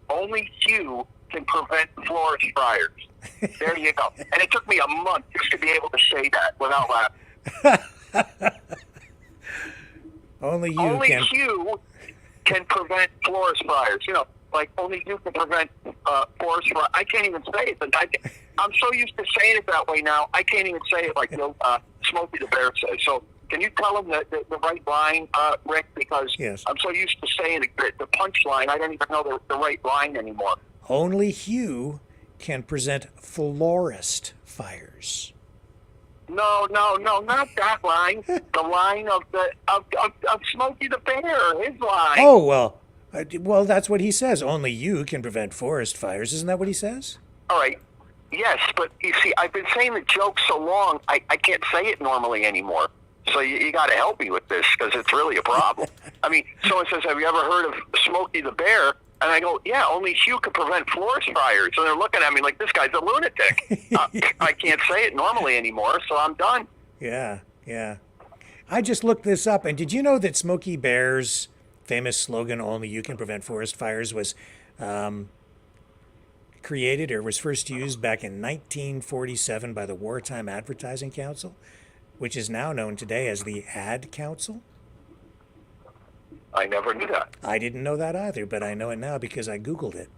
only Hugh can prevent florist friars. There you go. And it took me a month just to be able to say that without laughing. Only Hugh can prevent florist fires. Like only you can prevent forest fire. I can't even say it, but I'm so used to saying it that way now. I can't even say it like Smokey the Bear says. So can you tell him the right line, Rick? Because yes. I'm so used to saying the punchline, I don't even know the right line anymore. Only Hugh can present florist fires. No, not that line. The line of Smokey the Bear, his line. Oh, well, that's what he says. Only you can prevent forest fires. Isn't that what he says? All right. Yes, but you see, I've been saying the joke so long, I can't say it normally anymore. So you got to help me with this because it's really a problem. I mean, someone says, "Have you ever heard of Smokey the Bear?" And I go, "Yeah, only Hugh can prevent forest fires." And they're looking at me like this guy's a lunatic. I can't say it normally anymore, so I'm done. Yeah. I just looked this up, and did you know that Smokey Bear's famous slogan, "Only you can prevent forest fires," was created or was first used back in 1947 by the Wartime Advertising Council, which is now known today as the Ad Council? I never knew that. I didn't know that either, but I know it now because I Googled it.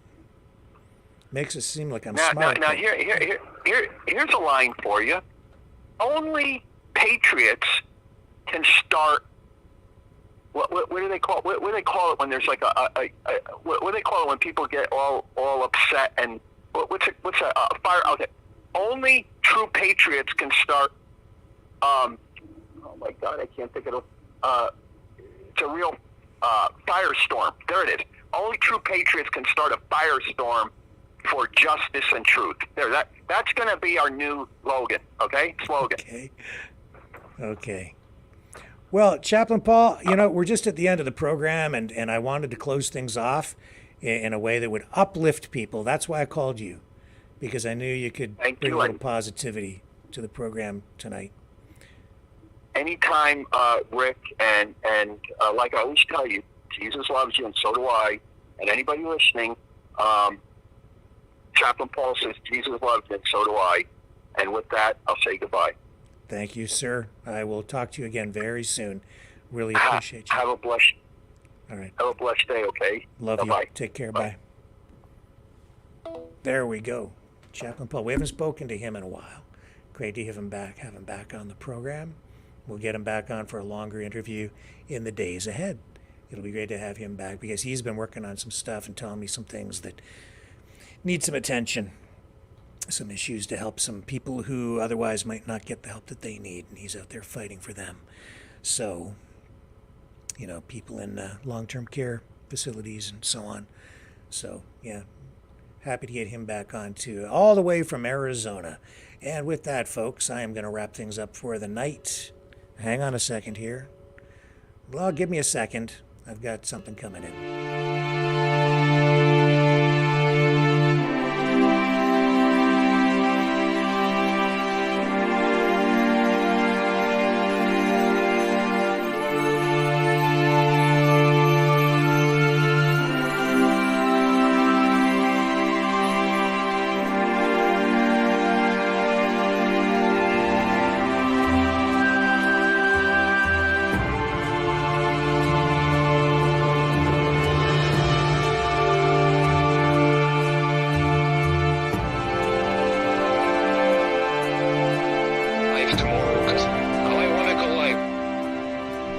Makes it seem like I'm Now, smart. now here's a line for you. Only patriots can start. What do they call? What do they call it when there's like what do they call it when people get all upset and what's a fire? Okay, only true patriots can start. Oh my God, I can't think of it. It's a real firestorm. There it is. Only true patriots can start a firestorm for justice and truth. That's going to be our new slogan. Slogan. Okay. Well, Chaplain Paul, we're just at the end of the program, and I wanted to close things off in a way that would uplift people. That's why I called you, because I knew you could bring a little positivity to the program tonight. Anytime, Rick, and like I always tell you, Jesus loves you, and so do I. And anybody listening, Chaplain Paul says Jesus loves you, and so do I. And with that, I'll say goodbye. Thank you, sir. I will talk to you again very soon. Really appreciate you. Have a blessed. All right. Have a blessed day. Okay. Love Bye-bye. you. Take care. Bye. There we go. Chaplain Paul. We haven't spoken to him in a while. Great to have him back on the program. We'll get him back on for a longer interview in the days ahead. It'll be great to have him back because he's been working on some stuff and telling me some things that need some attention, some issues to help some people who otherwise might not get the help that they need, and he's out there fighting for them. So, people in long-term care facilities and so on. So, yeah, happy to get him back on too, all the way from Arizona. And with that, folks, I am going to wrap things up for the night. Hang on a second here. Well, give me a second. I've got something coming in.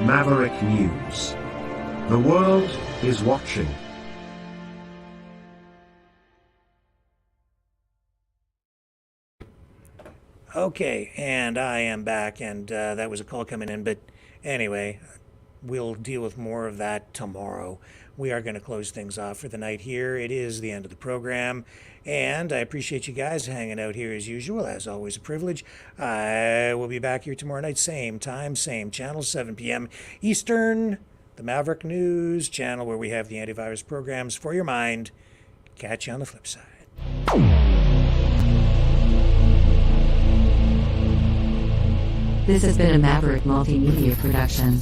Maverick News. The world is watching. Okay, and I am back, and that was a call coming in, but anyway, we'll deal with more of that tomorrow. We are going to close things off for the night here. It is the end of the program, and I appreciate you guys hanging out here as usual. As always, a privilege. I will be back here tomorrow night, same time, same channel, 7 p.m. Eastern, the Maverick News channel, where we have the antivirus programs for your mind. Catch you on the flip side. This has been a Maverick Multimedia production.